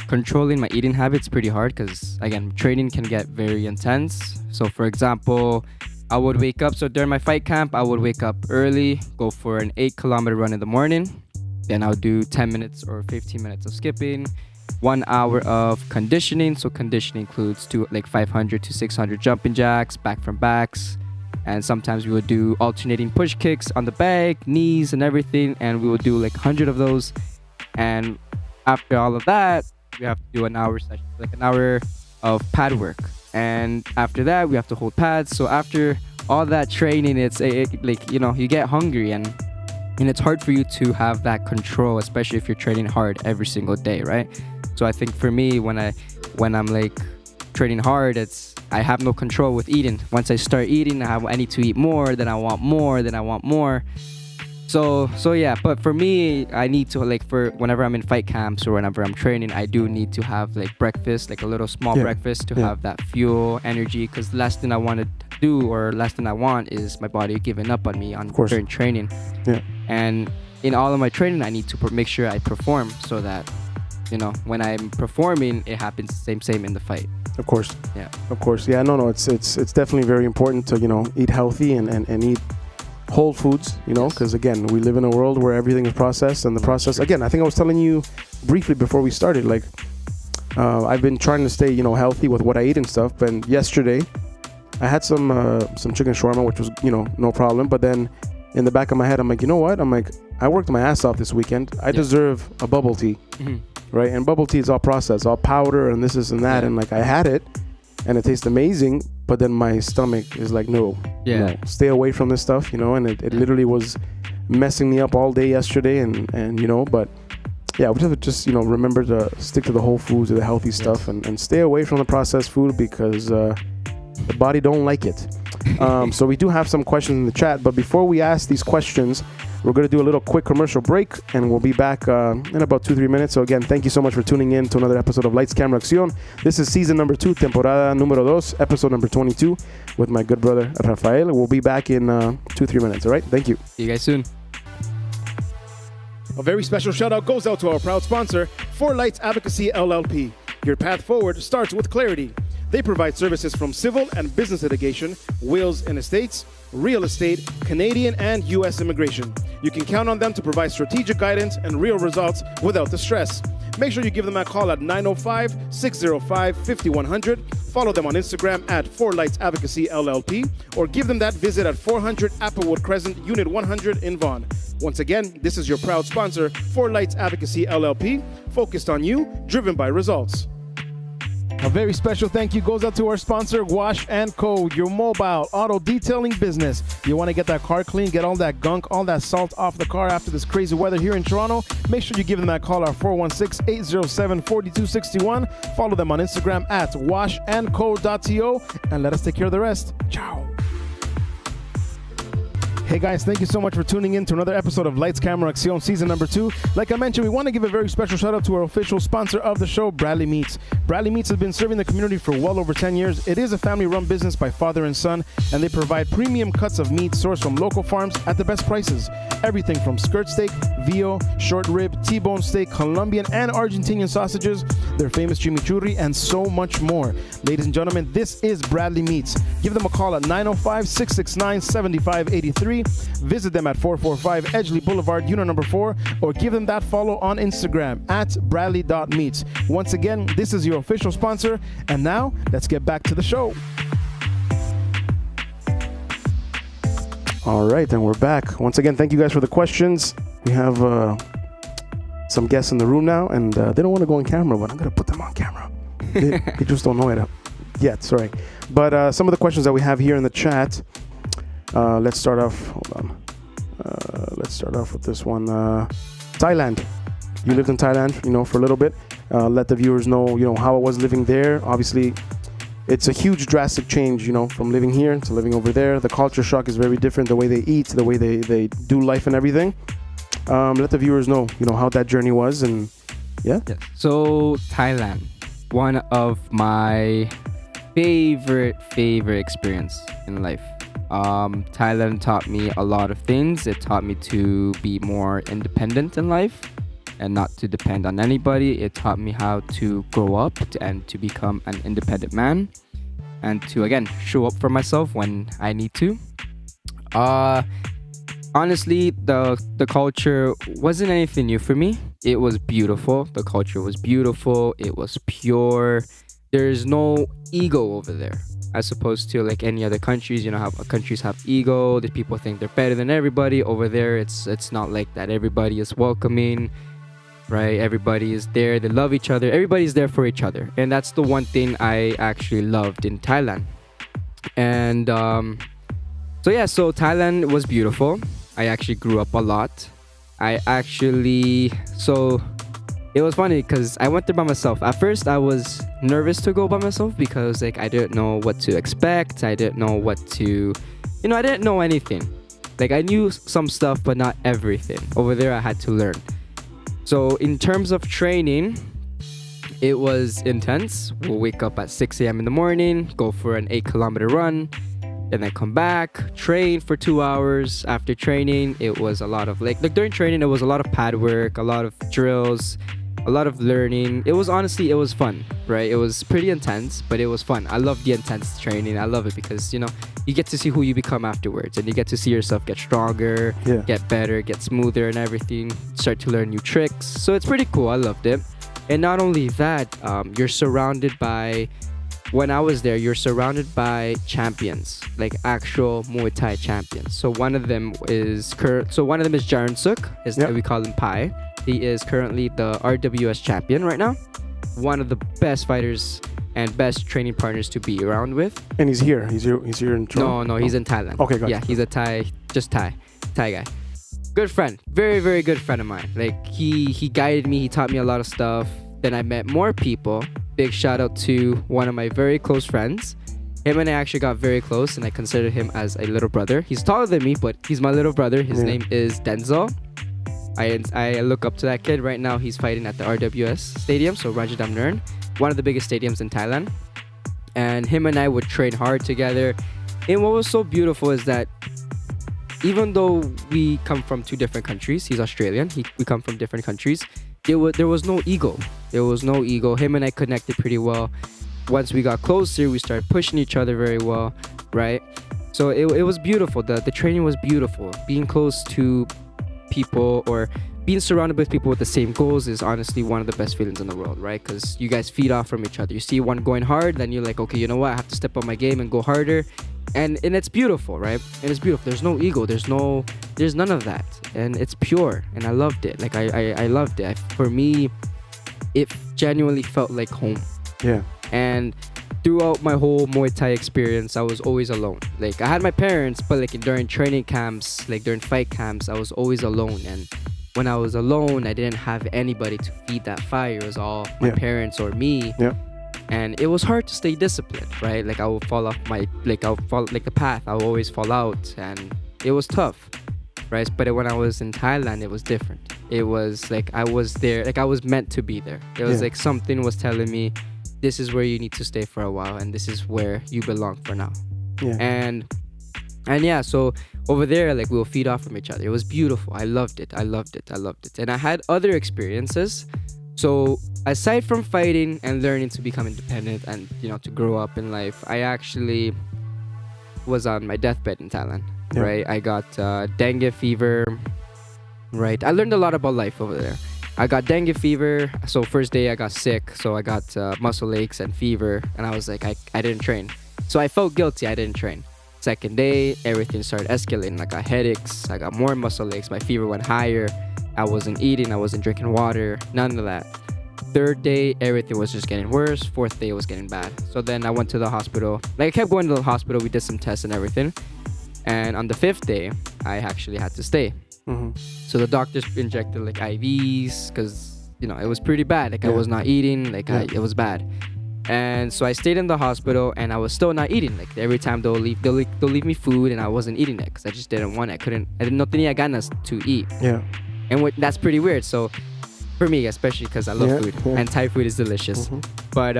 controlling my eating habits pretty hard, because again, training can get very intense. So for example, I would wake up, so during my fight camp, I would wake up early, go for an 8-kilometer run in the morning. Then I'll do 10 minutes or 15 minutes of skipping, 1 hour of conditioning. So conditioning includes 500 to 600 jumping jacks, back from backs. And sometimes we would do alternating push kicks on the back, knees and everything. And we would do 100 of those. And after all of that, we have to do an hour session, an hour of pad work. And after that, we have to hold pads. So after all that training, it's you know, you get hungry, and it's hard for you to have that control, especially if you're training hard every single day, right? So I think for me, when I'm training hard, I have no control with eating. Once I start eating, I need to eat more, then I want more. So yeah, but for me, I need to for whenever I'm in fight camps or whenever I'm training, I do need to have breakfast, a little small breakfast to have that fuel, energy, because the last thing I want to do, or last thing I want, is my body giving up on me during training. Yeah. And in all of my training, I need to make sure I perform, so that, you know, when I'm performing, it happens same in the fight. Of course. Yeah. Of course. Yeah. No. It's definitely very important to, you know, eat healthy and eat whole foods, you know, because again, we live in a world where everything is processed, and the process, again, I think I was telling you briefly before we started, I've been trying to stay, you know, healthy with what I eat and stuff. And yesterday I had some chicken shawarma, which was, you know, no problem. But then in the back of my head, I'm like, you know what? I'm like, I worked my ass off this weekend. I deserve a bubble tea, right? And bubble tea is all processed, all powder and this and that. And I had it and it tastes amazing. But then my stomach is like, no, stay away from this stuff, you know, and it literally was messing me up all day yesterday. And you know, but yeah, we have to just, you know, remember to stick to the whole foods, to the healthy stuff, and stay away from the processed food, because the body don't like it. So we do have some questions in the chat, but before we ask these questions, we're going to do a little quick commercial break, and we'll be back in about 2-3 minutes. So again, thank you so much for tuning in to another episode of Lights, Camera, Accion. This is season number 2, temporada número 2, episode number 22, with my good brother Rafael. We'll be back in 2-3 minutes. All right, thank you. See you guys soon. A very special shout out goes out to our proud sponsor, For Lights Advocacy LLP. Your path forward starts with clarity. They provide services from civil and business litigation, wills and estates, real estate, Canadian and U.S. immigration. You can count on them to provide strategic guidance and real results without the stress. Make sure you give them a call at 905-605-5100. Follow them on Instagram at 4Lights Advocacy LLP, or give them that visit at 400 Applewood Crescent, Unit 100 in Vaughan. Once again, this is your proud sponsor, 4Lights Advocacy LLP, focused on you, driven by results. A very special thank you goes out to our sponsor, Wash & Co., your mobile auto detailing business. You want to get that car clean, get all that gunk, all that salt off the car after this crazy weather here in Toronto? Make sure you give them that call at 416-807-4261. Follow them on Instagram at washandco.to, and let us take care of the rest. Ciao. Hey guys, thank you so much for tuning in to another episode of Lights Camera Accion Season number 2. Like I mentioned, we want to give a very special shout out to our official sponsor of the show, Bradley Meats. Bradley Meats has been serving the community for well over 10 years. It is a family-run business by father and son, and they provide premium cuts of meat sourced from local farms at the best prices. Everything from skirt steak, veal, short rib, T-bone steak, Colombian and Argentinian sausages, their famous chimichurri, and so much more. Ladies and gentlemen, this is Bradley Meats. Give them a call at 905-669-7583. Visit them at 445 Edgeley Boulevard, Unit number 4, or give them that follow on Instagram at bradley.meats. Once again, this is your official sponsor, and now let's get back to the show. All right, and we're back. Once again, thank you guys for the questions. We have some guests in the room now, and they don't want to go on camera, but I'm going to put them on camera. They just don't know it yet, sorry. But some of the questions that we have here in the chat, let's start off. Hold on. Let's start off with this one. Thailand. You lived in Thailand, for a little bit. Let the viewers know, how it was living there. Obviously, it's a huge drastic change, from living here to living over there. The culture shock is very different. The way they eat, the way they do life and everything. Let the viewers know, how that journey was, and yeah. So Thailand, one of my favorite experience in life. Thailand taught me a lot of things. It taught me to be more independent in life and not to depend on anybody. It taught me how to grow up and to become an independent man, and to, again, show up for myself when I need to. Honestly, the culture wasn't anything new for me. It was beautiful. The culture was beautiful. It was pure. There's no ego over there, as opposed to like any other countries. How countries have ego. The people think they're better than everybody. Over there, it's not like that. Everybody is welcoming, right? Everybody is there. They love each other. Everybody's there for each other, and that's the one thing I actually loved in Thailand. And so Thailand was beautiful. I actually grew up a lot. It was funny because I went there by myself. At first, I was nervous to go by myself because I didn't know what to expect. I didn't know what to, I didn't know anything. I knew some stuff, but not everything. Over there, I had to learn. So in terms of training, it was intense. We'll wake up at 6 a.m. in the morning, go for an 8-kilometer run, and then come back, train for 2 hours. After training, it was a lot of during training, it was a lot of pad work, a lot of drills, a lot of learning. It was fun, right? It was pretty intense, but it was fun. I love the intense training. I love it because, you get to see who you become afterwards, and you get to see yourself get stronger, get better, get smoother and everything, start to learn new tricks. So it's pretty cool. I loved it. And not only that, you're surrounded by, when I was there, you're surrounded by champions, like actual Muay Thai champions. So one of them is Jaron Suk, we call him Pai. He is currently the RWS champion right now. One of the best fighters and best training partners to be around with. And he's here. He's here in Toronto. No, he's in Thailand. Okay, gotcha. Yeah, he's a Thai guy. Good friend, very, very good friend of mine. He guided me. He taught me a lot of stuff. Then I met more people. Big shout out to one of my very close friends. Him and I actually got very close, and I consider him as a little brother. He's taller than me, but he's my little brother. His name is Denzel. I look up to that kid. Right now, he's fighting at the RWS Stadium, so Rajadamnern, one of the biggest stadiums in Thailand. And him and I would train hard together. And what was so beautiful is that even though we come from two different countries, he's Australian, we come from different countries, there was no ego. There was no ego. Him and I connected pretty well. once we got closer, we started pushing each other very well, right? So it was beautiful. The training was beautiful. Being close to people or being surrounded with people with the same goals is honestly one of the best feelings in the world, right? Because you guys feed off from each other. You see one going hard, then you're like, okay, you know what? I have to step up my game and go harder. And it's beautiful, right? And it's beautiful. There's no ego. There's none of that. And it's pure. And I loved it. Like I loved it. For me, it genuinely felt like home. Yeah. And throughout my whole Muay Thai experience, I was always alone. Like, I had my parents, but like during training camps, like during fight camps, I was always alone. And when I was alone, I didn't have anybody to feed that fire. It was all my parents or me. Yeah. And it was hard to stay disciplined, right? Like, I would fall off the path. I would always fall out, and it was tough, right? But when I was in Thailand, it was different. It was like I was there, like I was meant to be there. It was like something was telling me, this is where you need to stay for a while, and this is where you belong for now. Yeah. And yeah, so over there, like, we'll feed off from each other. It was beautiful. I loved it. And I had other experiences. So aside from fighting and learning to become independent and, you know, to grow up in life, I actually was on my deathbed in Thailand, right? I got dengue fever, right? I learned a lot about life over there. I got dengue fever. So first day I got sick. So I got muscle aches and fever. And I was like, I didn't train. So I felt guilty. I didn't train. Second day, everything started escalating. I got headaches. I got more muscle aches. My fever went higher. I wasn't eating. I wasn't drinking water. None of that. Third day, everything was just getting worse. Fourth day, it was getting bad. So then I went to the hospital. Like, I kept going to the hospital. We did some tests and everything. And on the fifth day, I actually had to stay. Mm-hmm. So the doctors injected like IVs because, you know, it was pretty bad. Like, I was not eating. Like, it was bad. And so I stayed in the hospital, and I was still not eating. Like, every time they'll leave me food, and I wasn't eating it because I just didn't want it. I didn't tenía ganas to eat. Yeah. And that's pretty weird. So for me, especially because I love food, and Thai food is delicious. Mm-hmm. But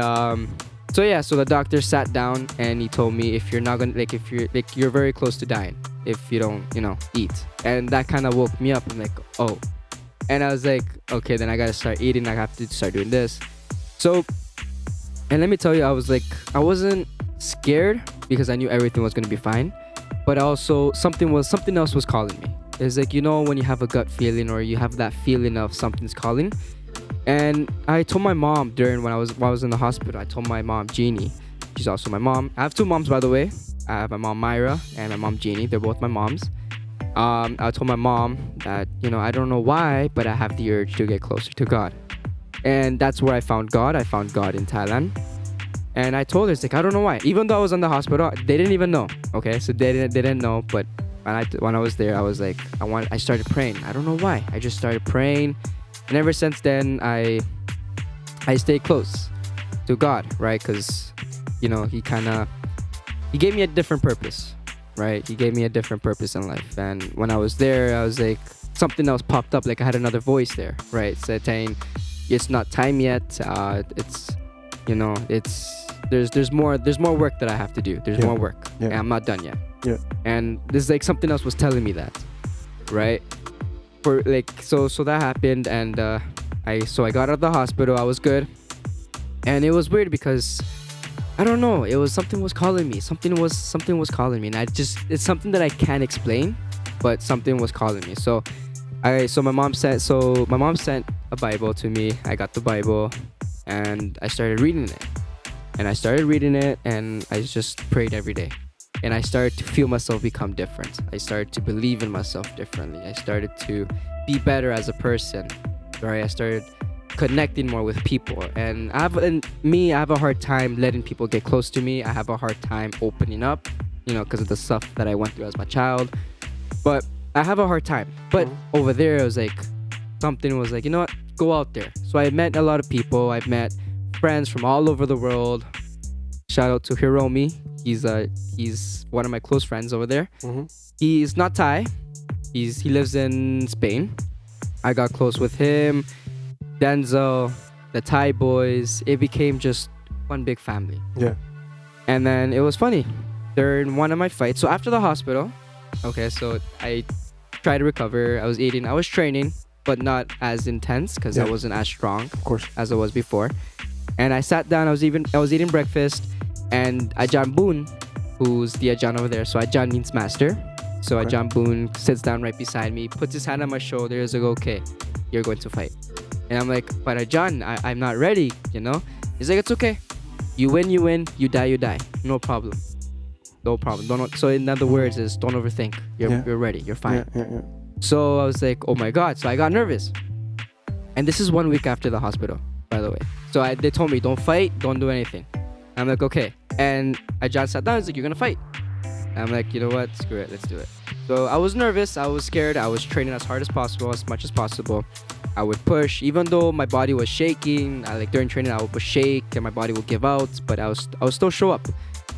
so the doctor sat down and he told me, if you're not gonna, like, if you're like, you're very close to dying if you don't, you know, eat. And that kind of woke me up. I'm like, oh. And I was like, okay, then I gotta start eating. I have to start doing this. So, and let me tell you, I wasn't scared because I knew everything was gonna be fine. But also something else was calling me. It's like, you know, when you have a gut feeling or you have that feeling of something's calling. And I told my mom when I was in the hospital, I told my mom, Jeannie. She's also my mom. I have two moms, by the way. I have my mom, Myra, and my mom, Jeannie. They're both my moms. I told my mom that, you know, I don't know why, but I have the urge to get closer to God. And that's where I found God. I found God in Thailand. And I told her, it's like, I don't know why. Even though I was in the hospital, they didn't even know. Okay, so they didn't know. But when I was there, I was like, I started praying. I don't know why. I just started praying. And ever since then, I stayed close to God, right? Because, you know, he gave me a different purpose, right? He gave me a different purpose in life. And when I was there, I was like, something else popped up. Like, I had another voice there, right? Saying, it's not time yet. It's, you know, there's more work that I have to do. There's more work. And I'm not done yet. Yeah. And this, like, something else was telling me that, right? For like, so that happened, and I got out of the hospital. I was good. And it was weird because I don't know, something was calling me. Something was calling me, and it's something that I can't explain, but something was calling me. So my mom sent a Bible to me. I got the Bible and I started reading it. And I just prayed every day. And I started to feel myself become different. I started to believe in myself differently. I started to be better as a person. Right? I started connecting more with people. And I have a hard time letting people get close to me. I have a hard time opening up, you know, because of the stuff that I went through as my child. But I have a hard time. But over there, it was like, something was like, you know what? Go out there. So I met a lot of people. I've met friends from all over the world. Shout out to Hiromi. He's one of my close friends over there. Mm-hmm. He's not Thai. He lives in Spain. I got close with him, Denzel, the Thai boys. It became just one big family. Yeah. And then it was funny. During one of my fights, so after the hospital, okay, so I tried to recover. I was eating. I was training, but not as intense because I wasn't as strong, of course, as I was before. And I sat down. I was eating breakfast, and Ajahn Boone, who's the Ajahn over there. So Ajahn means master. So Okay. Ajahn Boone sits down right beside me, puts his hand on my shoulder. He's like, okay, you're going to fight. And I'm like, but Ajahn, I'm not ready, you know? He's like, it's okay. You win, you die. No problem. No problem. So in other words is don't overthink. You're ready. You're fine. Yeah. So I was like, oh my God. So I got nervous. And this is 1 week after the hospital, by the way. So they told me, don't fight, don't do anything. I'm like, okay. And Ajahn sat down. He's like, you're going to fight. I'm like, you know what? Screw it. Let's do it. So I was nervous. I was scared. I was training as hard as possible, as much as possible. I would push, even though my body was shaking. During training, I would shake and my body would give out. But I would still show up.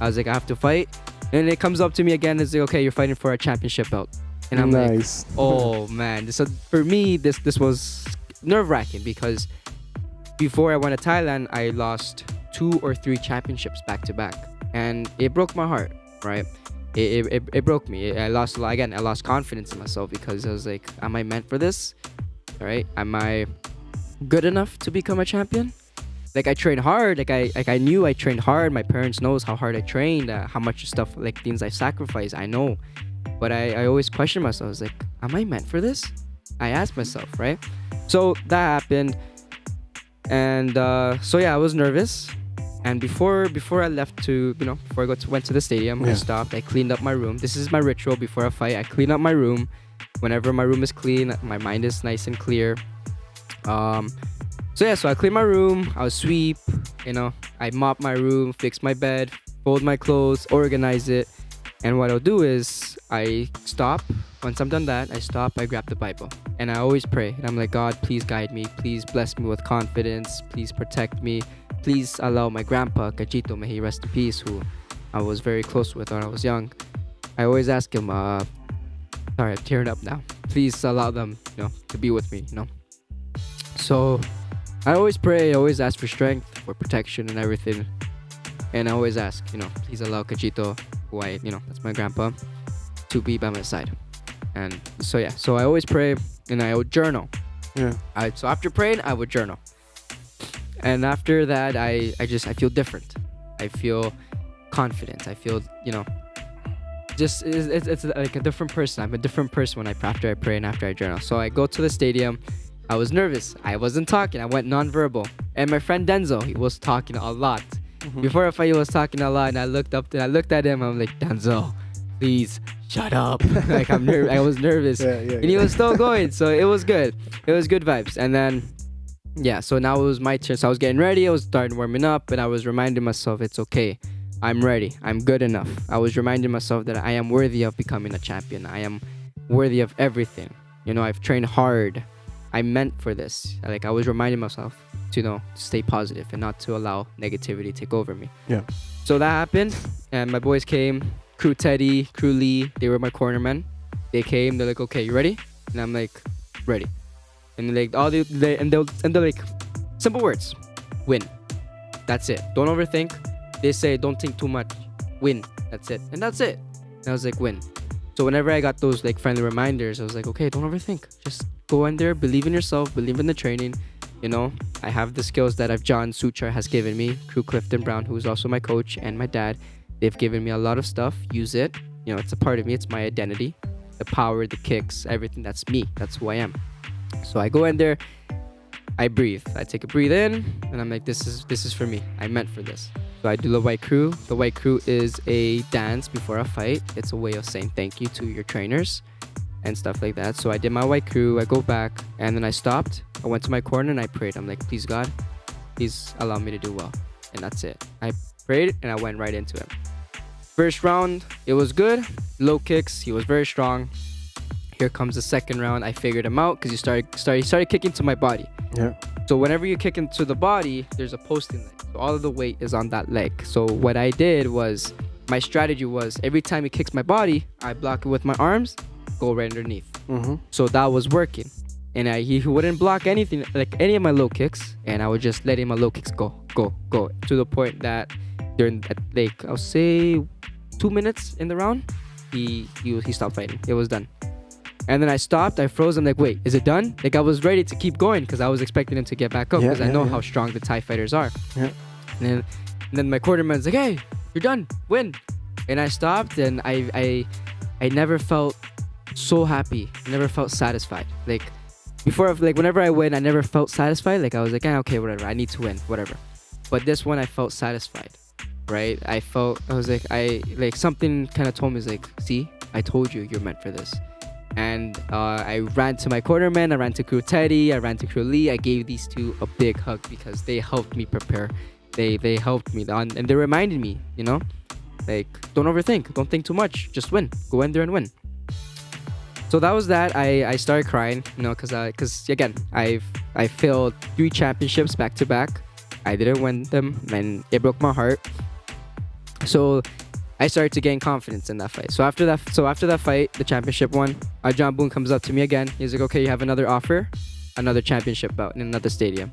I was like, I have to fight. And it comes up to me again. It's like, okay, you're fighting for a championship belt. And I'm nice. like, oh man. So for me, this was nerve-wracking because before I went to Thailand, I lost 2 or 3 championships back to back, and it broke my heart. Right? It broke me. I lost a lot. Again, I lost confidence in myself because I was like, am I meant for this? All right? Am I good enough to become a champion? Like I trained hard. I knew I trained hard. My parents knows how hard I trained, how much stuff, like things I sacrificed. I know, but I always question myself. I was like, am I meant for this? I asked myself, right? So that happened, and so yeah, I was nervous. And before I left to, before I went to the stadium, I stopped. I cleaned up my room. This is my ritual before a fight. I clean up my room. Whenever my room is clean, my mind is nice and clear. So I clean my room. I'll sweep. I mop my room, fix my bed, fold my clothes, organize it. And what I'll do is I stop. Once I'm done that, I stop. I grab the Bible, and I always pray. And I'm like, God, please guide me. Please bless me with confidence. Please protect me. Please allow my grandpa, Cachito, may he rest in peace, who I was very close with when I was young. I always ask him, sorry, I'm tearing up now. Please allow them, to be with me, So I always pray, I always ask for strength, for protection and everything. And I always ask, please allow Cachito, who that's my grandpa, to be by my side. And so I always pray, and I would journal. Yeah. So after praying, I would journal. And after that, I feel different. I feel confident. I feel, just it's like a different person. I'm a different person after I pray and after I journal. So I go to the stadium. I was nervous. I wasn't talking. I went nonverbal. And my friend Denzel, he was talking a lot. Mm-hmm. Before a fight, he was talking a lot, and I looked at him. I'm like, Denzel, please shut up. Like I was nervous. And he was still going. So it was good. It was good vibes. And then. Yeah, so now it was my turn. So I was getting ready. I was starting warming up, and I was reminding myself, it's okay. I'm ready. I'm good enough. I was reminding myself that I am worthy of becoming a champion. I am worthy of everything. I've trained hard. I'm meant for this. Like I was reminding myself to stay positive and not to allow negativity take over me. Yeah. So that happened, and my boys came. Crew Teddy, Crew Lee, they were my cornermen. They came. They're like, okay, you ready? And I'm like, ready. And like they're like, simple words, win. That's it. Don't overthink. They say don't think too much. Win. That's it. And that's it. And I was like, win. So whenever I got those like friendly reminders, I was like, okay, don't overthink. Just go in there, believe in yourself, believe in the training. I have the skills that John Suchar has given me. Crew Clifton Brown, who's also my coach, and my dad. They've given me a lot of stuff. Use it. It's a part of me. It's my identity. The power, the kicks, everything. That's me. That's who I am. So I go in there, I breathe. I take a breathe in, and I'm like, this is for me. I'm meant for this. So I do the white crew. The white crew is a dance before a fight. It's a way of saying thank you to your trainers and stuff like that. So I did my white crew. I go back, and then I stopped. I went to my corner, and I prayed. I'm like, please, God, please allow me to do well. And that's it. I prayed, and I went right into it. First round, it was good. Low kicks. He was very strong. Here comes the second round. I figured him out because he started kicking to my body. Yeah. So whenever you kick into the body, there's a posting leg. So all of the weight is on that leg. So what I did was, my strategy was every time he kicks my body, I block it with my arms, go right underneath. Mm-hmm. So that was working. And he wouldn't block anything, like any of my low kicks, and I would just let my low kicks go to the point that during like I'll say 2 minutes in the round, he stopped fighting. It was done. And then I stopped, I froze. I'm like, wait, is it done? Like, I was ready to keep going because I was expecting him to get back up because I know how strong the Thai fighters are. Yeah. And then my cornerman's like, hey, you're done, win. And I stopped, and I never felt so happy. I never felt satisfied. Like, before, like, whenever I win, I never felt satisfied. Like, I was like, okay, whatever, I need to win, whatever. But this one, I felt satisfied, right? I was like, something kind of told me, like, see, I told you, you're meant for this. And I ran to my cornerman, I ran to Crew Teddy, I ran to Crew Lee. I gave these two a big hug because they helped me prepare. They helped me, and they reminded me, you know, like, don't overthink, don't think too much, just win, go in there and win. So that was that. I started crying, you know, because again, I failed 3 championships back to back. I didn't win them, and it broke my heart. So I started to gain confidence in that fight. So after that fight, the championship one, John Boone comes up to me again. He's like, okay, you have another offer, another championship bout in another stadium.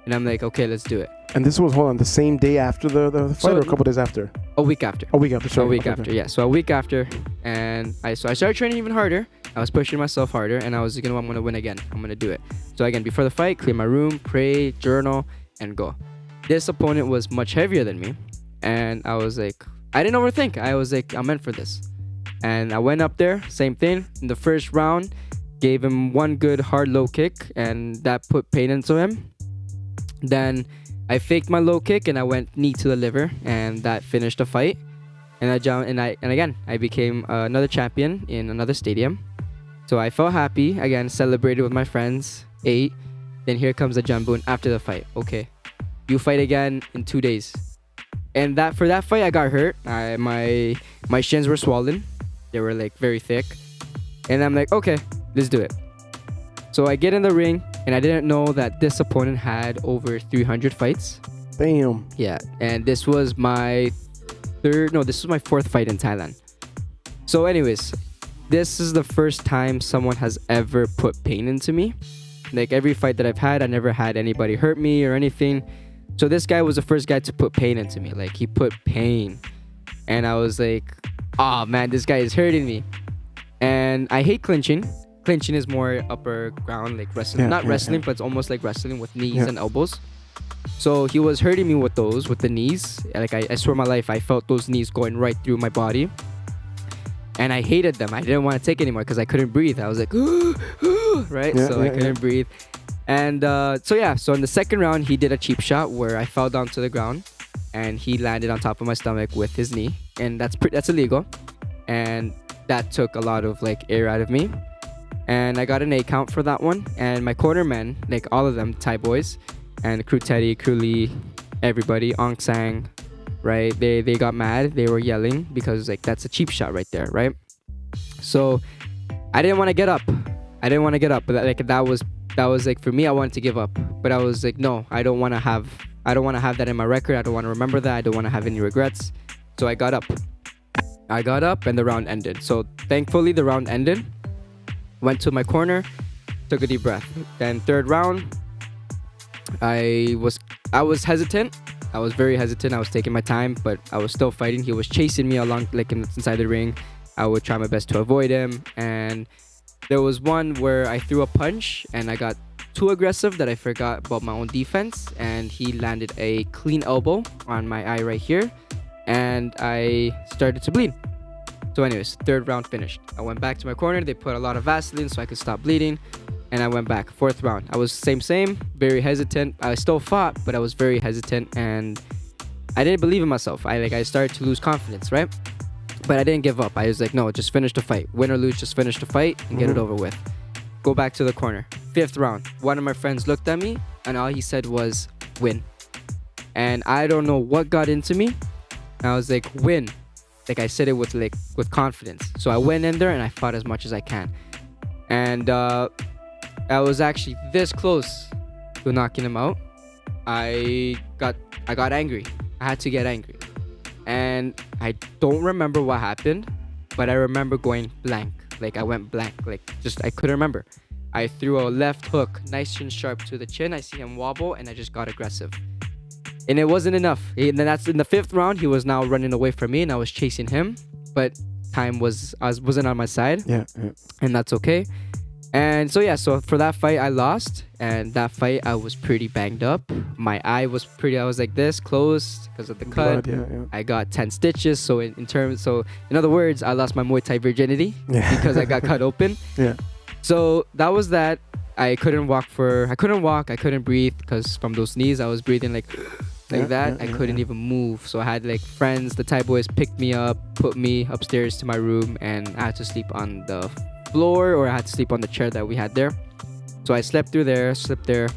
And I'm like, okay, let's do it. And this was, hold on, the same day after the fight, or a couple days after? A week after. A week after, sorry. A week after, yeah. So a week after, and I started training even harder. I was pushing myself harder, and I was like, you know, I'm going to win again. I'm going to do it. So again, before the fight, clear my room, pray, journal, and go. This opponent was much heavier than me, and I was like, I didn't overthink. I was like, I'm meant for this. And I went up there, same thing. In the first round, gave him one good hard low kick, and that put pain into him. Then I faked my low kick, and I went knee to the liver, and that finished the fight. And again, I became another champion in another stadium. So I felt happy, again, celebrated with my friends, ate. Then here comes the John Boone after the fight. Okay, you fight again in 2 days. And for that fight, I got hurt. My shins were swollen. They were like very thick. And I'm like, okay, let's do it. So I get in the ring, and I didn't know that this opponent had over 300 fights. Damn. Yeah, and this was my 4th fight in Thailand. So anyways, this is the first time someone has ever put pain into me. Like, every fight that I've had, I never had anybody hurt me or anything. So this guy was the first guy to put pain into me. Like, he put pain. And I was like, oh man, this guy is hurting me. And I hate clinching. Clinching is more upper ground, like wrestling. Not wrestling, but it's almost like wrestling with knees and elbows. So he was hurting me with the knees. Like, I swear my life, I felt those knees going right through my body. And I hated them. I didn't want to take anymore because I couldn't breathe. I was like, right? I couldn't breathe. And so in the second round, he did a cheap shot where I fell down to the ground, and he landed on top of my stomach with his knee, and that's illegal, and that took a lot of like air out of me, and I got an 8 count for that one. And my cornermen, like all of them, Thai boys, and Crew Teddy, Crew Lee, everybody, Ong Sang, right? They got mad. They were yelling because like that's a cheap shot right there, right? So I didn't want to get up. But that was like, for me, I wanted to give up. But I was like, no, I don't want to have that in my record. I don't want to remember that. I don't want to have any regrets. So I got up, and the round ended. So thankfully the round ended. Went to my corner, took a deep breath. Then third round, I was hesitant. I was very hesitant. I was taking my time, but I was still fighting. He was chasing me along, like inside the ring. I would try my best to avoid him. And there was one where I threw a punch, and I got too aggressive that I forgot about my own defense, and he landed a clean elbow on my eye right here, and I started to bleed. So anyways, third round finished. I went back to my corner. They put a lot of Vaseline so I could stop bleeding, and I went back. Fourth round, I was same, very hesitant. I still fought, but I was very hesitant, and I didn't believe in myself. I started to lose confidence, right? But I didn't give up. I was like, no, just finish the fight. Win or lose, just finish the fight and get it over with. Go back to the corner. Fifth round, one of my friends looked at me, and all he said was, win. And I don't know what got into me. I was like, win. Like, I said it with confidence. So I went in there, and I fought as much as I can. And I was actually this close to knocking him out. I got angry. I had to get angry. And I don't remember what happened, but I remember going blank. Like, I went blank. Like, just, I couldn't remember. I threw a left hook, nice and sharp to the chin. I see him wobble, and I just got aggressive. And it wasn't enough. And then that's in the fifth round. He was now running away from me, and I was chasing him. But time wasn't on my side, Yeah. and that's okay. And so for that fight I lost, and that fight I was pretty banged up. My eye was I was like this, closed because of the cut. Blood, yeah. I got 10 stitches. So in other words, I lost my Muay Thai virginity Yeah. because I got cut open. Yeah. So that was that. I couldn't walk, I couldn't breathe because from those knees I was breathing like Yeah, that. yeah, I couldn't even move. So I had like friends, the Thai boys picked me up, put me upstairs to my room, and I had to sleep on the floor, or I had to sleep on the chair that we had there. So I slept there,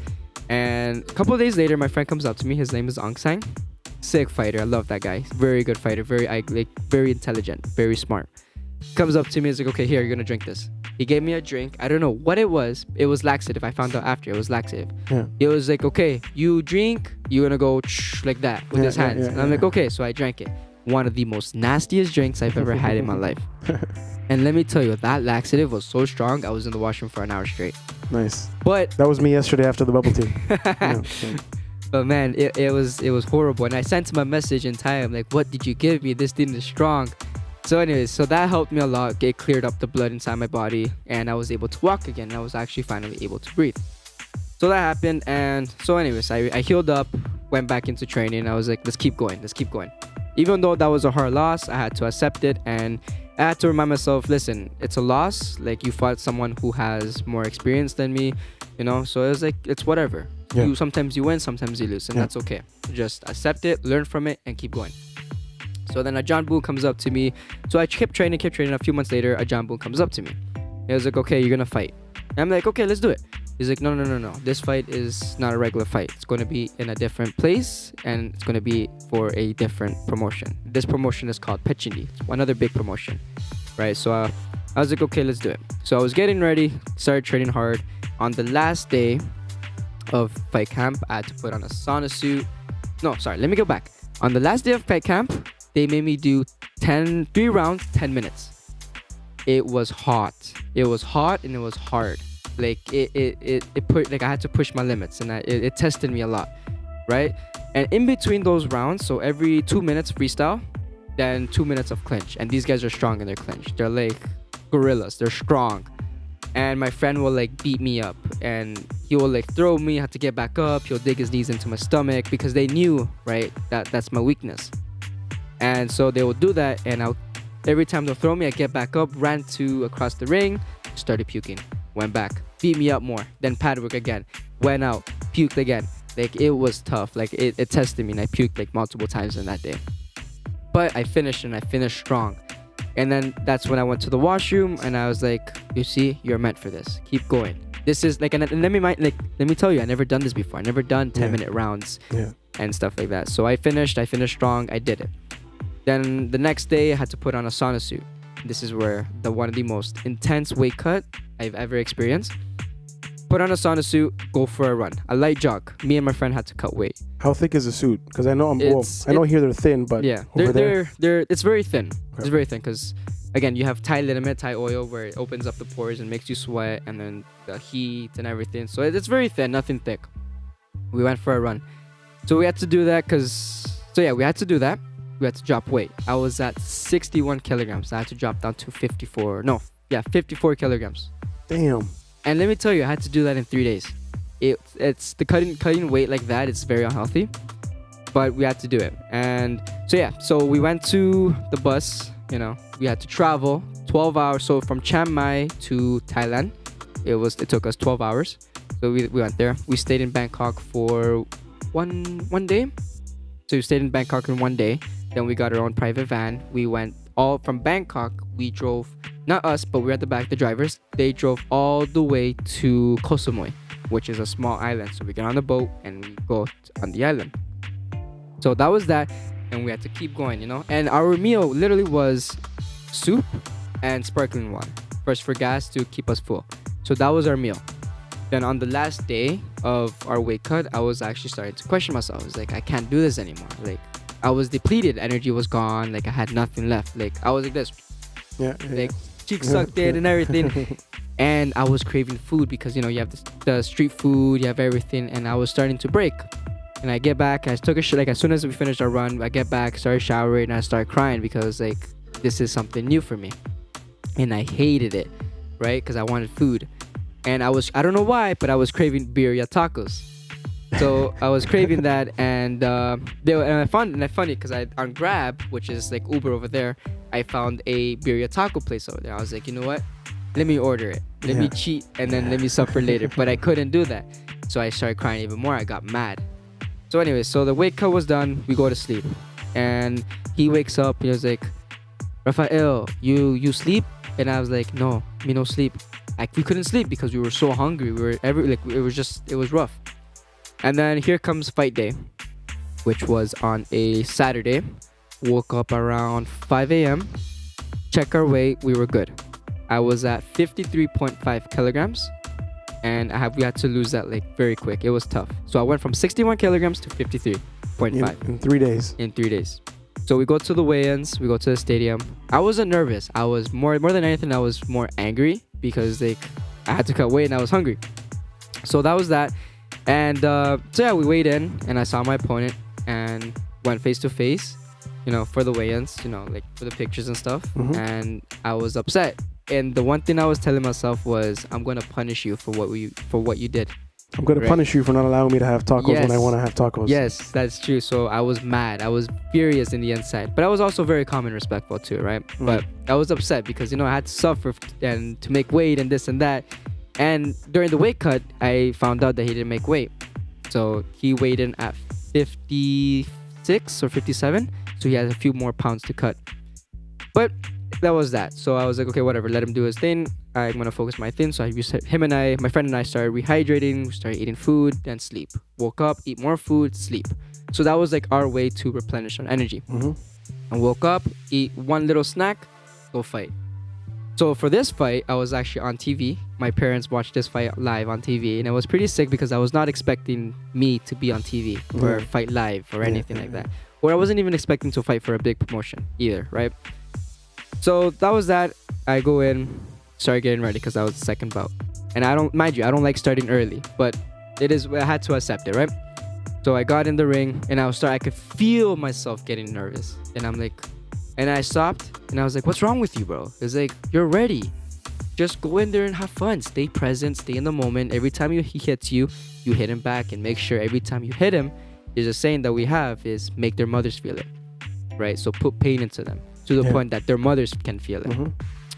and a couple of days later my friend comes up to me. His name is Angsang. Sick fighter. I love that guy. Very good fighter. Very intelligent, very smart. Comes up to me, he's like, okay, here, you're gonna drink this. He gave me a drink. I don't know what it was. It was laxative. I found out after it was laxative. Yeah. It was like, okay, you drink, you're gonna go like that with his hands. And I'm like, okay, so I drank it. One of the most nastiest drinks I've ever had in my life. And let me tell you, that laxative was so strong, I was in the washroom for an hour straight. Nice. But That was me yesterday after the bubble tea. Yeah. but man, it was horrible. And I sent him a message in Thai. I'm like, what did you give me? This thing is strong. So anyways, so that helped me a lot. It cleared up the blood inside my body, and I was able to walk again. I was actually finally able to breathe. So that happened, and so anyways, I healed up, went back into training. I was like, let's keep going. Even though that was a hard loss, I had to accept it, and I had to remind myself, listen, it's a loss. Like, you fought someone who has more experience than me, so it was like, it's whatever. Yeah. Sometimes you win, sometimes you lose, and that's okay. Just accept it, learn from it, and keep going. So then a John Boone comes up to me. So I kept training. A few months later, a John Boone comes up to me. He was like, okay, you're gonna fight. And I'm like, okay, let's do it. He's like, no. This fight is not a regular fight. It's going to be in a different place, and it's going to be for a different promotion. This promotion is called Pechindi. It's another big promotion, right? So I was like, okay, let's do it. So I was getting ready, started training hard. On the last day of fight camp, I had to put on a sauna suit. No, sorry, let me go back. On the last day of fight camp, they made me do 3 rounds, 10 minutes. It was hot. It was hot and it was hard. Like it put, like I had to push my limits, and it tested me a lot, right? And in between those rounds, so every 2 minutes freestyle, then 2 minutes of clinch. And these guys are strong in their clinch. They're like gorillas. They're strong. And my friend will like beat me up, and he will like throw me. I have to get back up. He'll dig his knees into my stomach because they knew, right, that's my weakness. And so they would do that, and every time they'll throw me, I get back up, ran across the ring, started puking, went back, beat me up more, then pad work again, went out, puked again. Like, it was tough. Like, it tested me, and I puked like multiple times in that day. But I finished, and I finished strong. And then that's when I went to the washroom, and I was like, you see, you're meant for this. Keep going. This is like, and let me tell you, I never done this before. I never done 10-minute rounds and stuff like that. So I finished strong. I did it. Then the next day, I had to put on a sauna suit. This is where one of the most intense weight cut I've ever experienced. Put on a sauna suit, go for a run, a light jog. Me and my friend had to cut weight. How thick is the suit? Because I know I know here they're thin, but yeah, it's very thin. Okay. It's very thin because, again, you have Thai liniment, Thai oil, where it opens up the pores and makes you sweat, and then the heat and everything. So it's very thin, nothing thick. We went for a run. So we had to do that we had to do that. We had to drop weight. I was at 61 kilograms. I had to drop down to 54 kilograms. Damn. And let me tell you, I had to do that in 3 days. It's the cutting weight like that. It's very unhealthy, but we had to do it. And so we went to the bus. We had to travel 12 hours. So from Chiang Mai to Thailand, it took us 12 hours. So we went there. We stayed in Bangkok for one day. So we stayed in Bangkok in 1 day. Then we got our own private van. We went all from Bangkok. We drove, not us, but we were at the back, the drivers. They drove all the way to Koh Samui, which is a small island. So we get on the boat and we go on the island. So that was that. And we had to keep going, And our meal literally was soup and sparkling water. First for gas to keep us full. So that was our meal. Then on the last day of our weight cut, I was actually starting to question myself. I was like, I can't do this anymore. Like, I was depleted. Energy was gone. Like, I had nothing left. Like, I was like this. Like, cheeks sucked in and everything. And I was craving food because, you have the street food, you have everything. And I was starting to break. And I get back, I took a shit. Like, as soon as we finished our run, I get back, started showering, and I started crying because, like, this is something new for me. And I hated it, right? Because I wanted food. And I don't know why, but I was craving birria tacos. So I was craving that, and I found it funny because on Grab, which is like Uber over there, I found a birria taco place over there. I was like, you know what? Let me order it. Let me cheat, and then let me suffer later. But I couldn't do that. So I started crying even more. I got mad. So anyway, so the weight cut was done. We go to sleep. And he wakes up. He was like, Rafael, you sleep? And I was like, no, me no sleep. We couldn't sleep because we were so hungry. It was rough. And then here comes fight day, which was on a Saturday. Woke up around 5 a.m. Check our weight. We were good. I was at 53.5 kilograms. And we had to lose that like very quick. It was tough. So I went from 61 kilograms to 53.5. In 3 days. In 3 days. So we go to the weigh-ins. We go to the stadium. I wasn't nervous. I was more than anything, I was more angry because I had to cut weight and I was hungry. So that was that. And so yeah, we weighed in and I saw my opponent and went face to face, for the weigh-ins, like for the pictures and stuff. Mm-hmm. And I was upset. And the one thing I was telling myself was, I'm going to punish you for what you did. I'm going to punish you for not allowing me to have tacos when I want to have tacos. Yes, that's true. So I was mad. I was furious in the inside. But I was also very calm and respectful too, right? Mm. But I was upset because, I had to suffer and to make weight and this and that. And during the weight cut, I found out that he didn't make weight. So he weighed in at 56 or 57. So he had a few more pounds to cut. But that was that. So I was like, okay, whatever. Let him do his thing. I'm going to focus my thing. So my friend and I started rehydrating. We started eating food, then sleep. Woke up, eat more food, sleep. So that was like our way to replenish our energy. Mm-hmm. And woke up, eat one little snack, go fight. So for this fight, I was actually on TV. My parents watched this fight live on TV, and it was pretty sick because I was not expecting me to be on TV or fight live or anything like that. Or I wasn't even expecting to fight for a big promotion either, right? So that was that. I go in, start getting ready because that was the second bout. And I don't like starting early, but I had to accept it, right? So I got in the ring and I could feel myself getting nervous. And I stopped and I was like, what's wrong with you, bro? It's like, you're ready. Just go in there and have fun. Stay present, stay in the moment. Every time he hits you, you hit him back, and make sure every time you hit him, there's a saying that we have is make their mothers feel it, right? So put pain into them to the point that their mothers can feel it. Mm-hmm.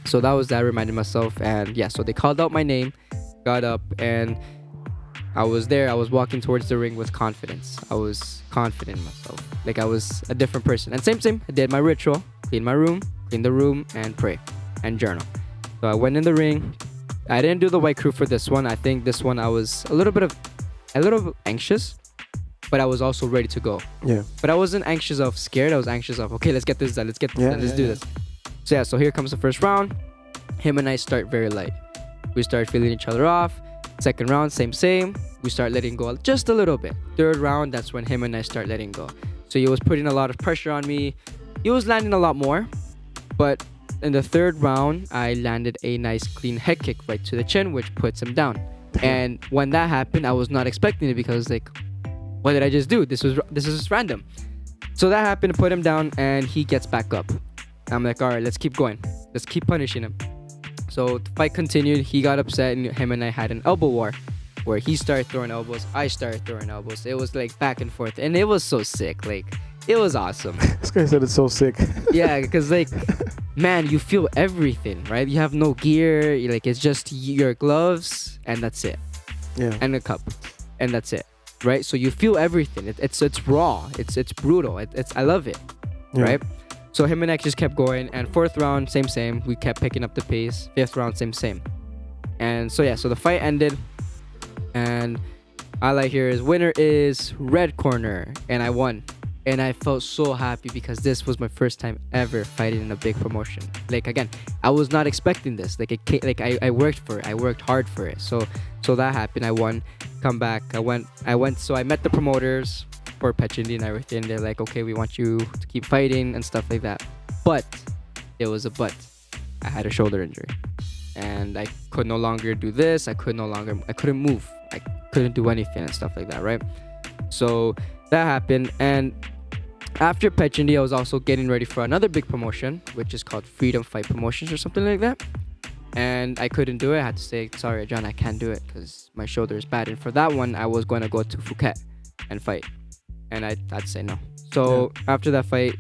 So that was that. I reminded myself, and so they called out my name, got up, and I was there. I was walking towards the ring with confidence. I was confident in myself. Like I was a different person. And same, I did my ritual, clean the room, and pray, and journal. So I went in the ring. I didn't do the white crew for this one. I think this one I was a little bit anxious, but I was also ready to go. Yeah. But I wasn't anxious of scared. I was anxious of, okay, let's get this done. Let's get this done. Let's do this. So here comes the first round. Him and I start very light. We start feeling each other off. Second round, same. We start letting go just a little bit. Third round, that's when him and I start letting go. So he was putting a lot of pressure on me. He was landing a lot more. But in the third round, I landed a nice clean head kick right to the chin, which puts him down. And when that happened, I was not expecting it because what did I just do? This is just random. So that happened to put him down, and he gets back up. I'm like, all right, let's keep going. Let's keep punishing him. So the fight continued. He got upset, and him and I had an elbow war where he started throwing elbows. I started throwing elbows. It was like back and forth, and it was so sick. It was awesome. This guy said it's so sick. Yeah, because man, you feel everything, right? You have no gear. It's just your gloves, and that's it. Yeah. And a cup, and that's it, right? So you feel everything. It's raw. It's brutal. I love it, right? So him and I just kept going, and fourth round, same. We kept picking up the pace. Fifth round, same. And so the fight ended, and all I hear is winner is red corner, and I won. And I felt so happy because this was my first time ever fighting in a big promotion. Again, I was not expecting this. I worked for it. I worked hard for it. So that happened. I won. Come back. I went. So I met the promoters for Pechindi and everything. They're like, okay, we want you to keep fighting and stuff like that. But it was a but. I had a shoulder injury, and I could no longer do this. I couldn't move. I couldn't do anything and stuff like that, right? So that happened, and After Petchendy, I was also getting ready for another big promotion, which is called Freedom Fight Promotions or something like that. And I couldn't do it. I had to say, sorry, John, I can't do it because my shoulder is bad. And for that one, I was going to go to Phuket and fight. And I had to say no. So after that fight,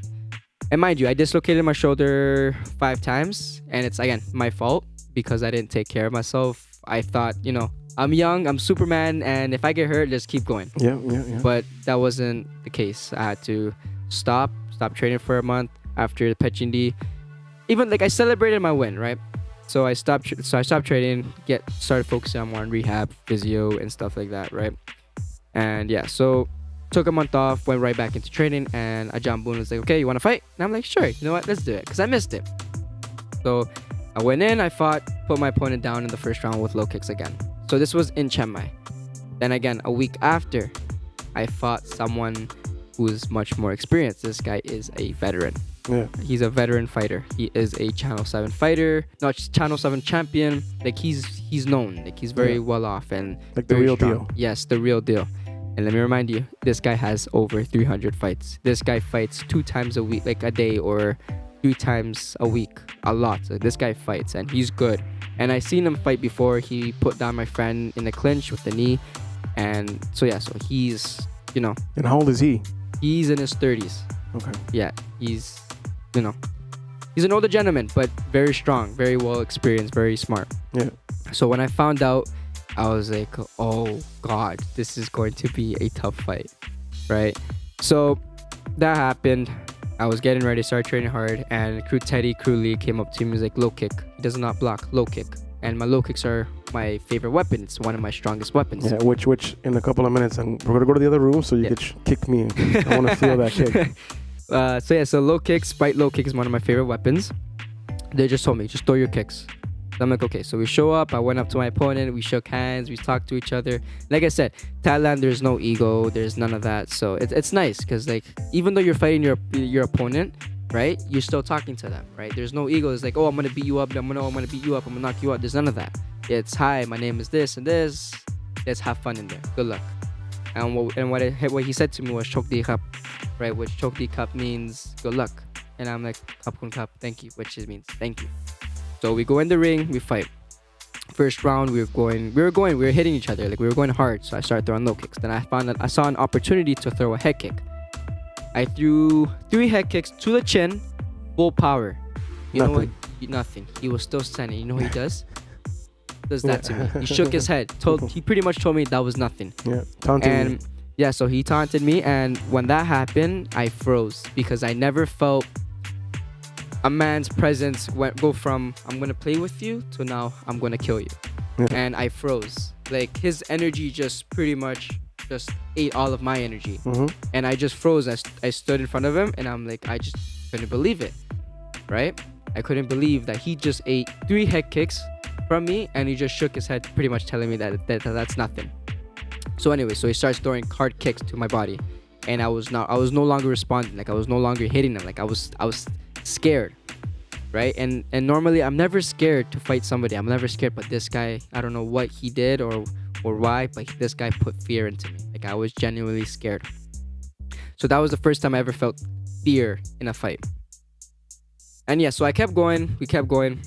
and mind you, I dislocated my shoulder 5 times. And it's, again, my fault because I didn't take care of myself. I thought, I'm young, I'm Superman, and if I get hurt, just keep going. Yeah. But that wasn't the case. I had to stop training for a month after the Petchendy. Even I celebrated my win, right? So I stopped training, started focusing more on rehab, physio, and stuff like that, right? And yeah, so took a month off, went right back into training, and Ajahn Boone was like, okay, you want to fight? And I'm like, sure, you know what, let's do it, because I missed it. So I went in, I fought, put my opponent down in the first round with low kicks again. So this was in Chiang Mai. Then again, a week after, I fought someone who's much more experienced. This guy is a veteran. Yeah. He's a veteran fighter. He is a Channel 7 fighter, not just Channel 7 champion. He's known. He's very well off and the real deal. Yes, the real deal. And let me remind you, this guy has over 300 fights. This guy fights 2 times a week, a day, or 3 times a week, a lot. So this guy fights and he's good. And I seen him fight before. He put down my friend in a clinch with the knee. And so he's, And how old is he? He's in his 30s. Okay. Yeah, he's an older gentleman, but very strong, very well experienced, very smart. Yeah. So when I found out, I was like, oh God, this is going to be a tough fight, right? So that happened. I was getting ready, started training hard, and Crew Lee came up to me. He was like, low kick. He does not block, low kick. And my low kicks are my favorite weapon. It's one of my strongest weapons. Yeah, which in a couple of minutes, we're going to go to the other room so you could kick me. I want to feel that kick. So low kicks, right low kick is one of my favorite weapons. They just told me, just throw your kicks. So I'm like, okay. So we show up. I went up to my opponent. We shook hands. We talked to each other. Like I said, Thailand, there's no ego. There's none of that. So it's nice because even though you're fighting your opponent, right, you're still talking to them, right? There's no ego. It's like, oh, I'm gonna beat you up. I'm gonna beat you up. I'm gonna knock you out. There's none of that. It's, hi, my name is this and this. Let's have fun in there. Good luck. And what he said to me was Chok Di Kap, right? Which Chok Di Kap means good luck. And I'm like, Kap Kun Kap, thank you, which means thank you. So we go in the ring, we fight. First round, we were hitting each other, we were going hard. So I started throwing low kicks. Then I found that I saw an opportunity to throw a head kick. I threw 3 head kicks to the chin, full power. You know what? Nothing. He was still standing. You know what he does? Does that to me. He shook his head. He pretty much told me that was nothing. Yeah, taunting me. Yeah, so he taunted me, and when that happened, I froze because I never felt a man's presence go from I'm gonna play with you to now I'm gonna kill you. Yeah. And I froze. His energy just pretty much just ate all of my energy. Mm-hmm. And I just froze. I stood in front of him and I'm like, I just couldn't believe it, right? I couldn't believe that he just ate 3 head kicks from me and he just shook his head, pretty much telling me that's nothing. So anyway, so he starts throwing hard kicks to my body, and I was no longer responding. I was no longer hitting him. I was scared, right? And normally I'm never scared to fight somebody. I'm never scared, but this guy, I don't know what he did or why, but this guy put fear into me. I was genuinely scared. So that was the first time I ever felt fear in a fight. And yeah, so I kept going. We kept going.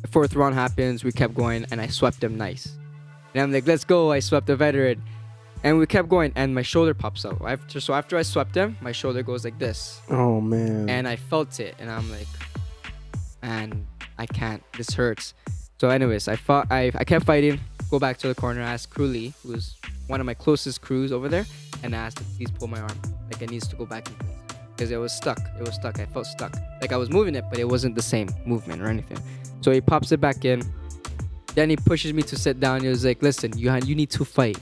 The 4th round happens. We kept going, and I swept him nice. And I'm like, let's go. I swept the veteran. And we kept going, and my shoulder pops out. After I swept him, my shoulder goes like this. Oh, man. And I felt it, and I'm like, man, I can't. This hurts. So anyways, I kept fighting. Go back to the corner. I asked Crew Lee, who was one of my closest crews over there, and I asked him, please pull my arm. It needs to go back in place. Because it was stuck. I felt stuck. I was moving it, but it wasn't the same movement or anything. So he pops it back in. Then he pushes me to sit down. He was like, listen, you need to fight.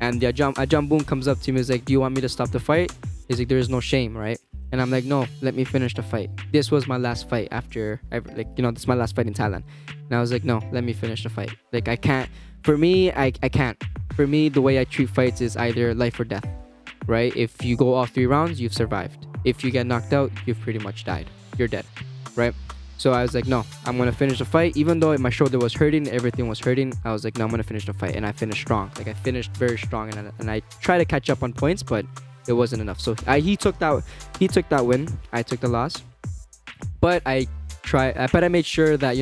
And the Ajahn Boone comes up to me. He's like, do you want me to stop the fight? He's like, there is no shame, right? And I'm like, no, let me finish the fight. This was my last fight after, this is my last fight in Thailand. And I was like, no, let me finish the fight. I can't. For me, I can't. For me, the way I treat fights is either life or death, right? If you go all 3 rounds, you've survived. If you get knocked out, you've pretty much died. You're dead, right? So I was like, no, I'm going to finish the fight. Even though my shoulder was hurting, everything was hurting, I was like, no, I'm going to finish the fight. And I finished strong. I finished very strong. And I tried to catch up on points, but it wasn't enough. So he took that win. I took the loss. But I made sure that,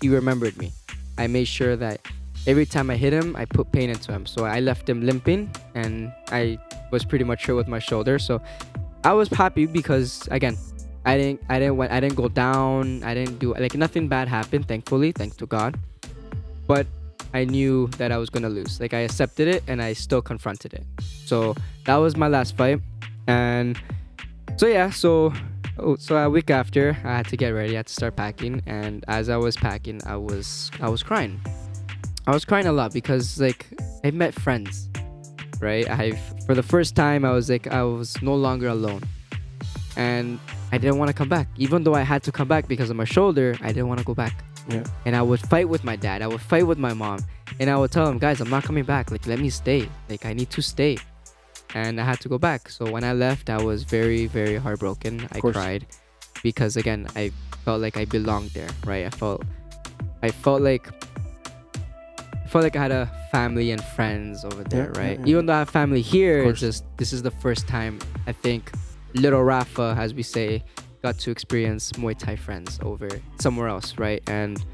he remembered me. I made sure that every time I hit him, I put pain into him. So I left him limping, and I was pretty much hurt with my shoulder. So I was happy because, again, I didn't go down. I didn't do, like, nothing bad happened, thankfully, thanks to God. But I knew that I was gonna lose. Like, I accepted it, and I still confronted it. So that was my last fight. And so yeah, so a week after, I had to get ready. I had to start packing, and as I was packing, I was crying. I was crying a lot because, like, I met friends, right? For the first time, I was no longer alone, and I didn't want to come back. Even though I had to come back because of my shoulder, I didn't want to go back. Yeah. And I would fight with my dad. I would fight with my mom, and I would tell them, guys, I'm not coming back. Like, let me stay. Like, I need to stay. And I had to go back. So when I left, I was very, very heartbroken. I cried because, again, I felt like I belonged there, right? I felt like I had a family and friends over there, right? Yeah. Even though I have family here, it's just, this is the first time I think little Rafa, as we say, got to experience Muay Thai friends over somewhere else, right? And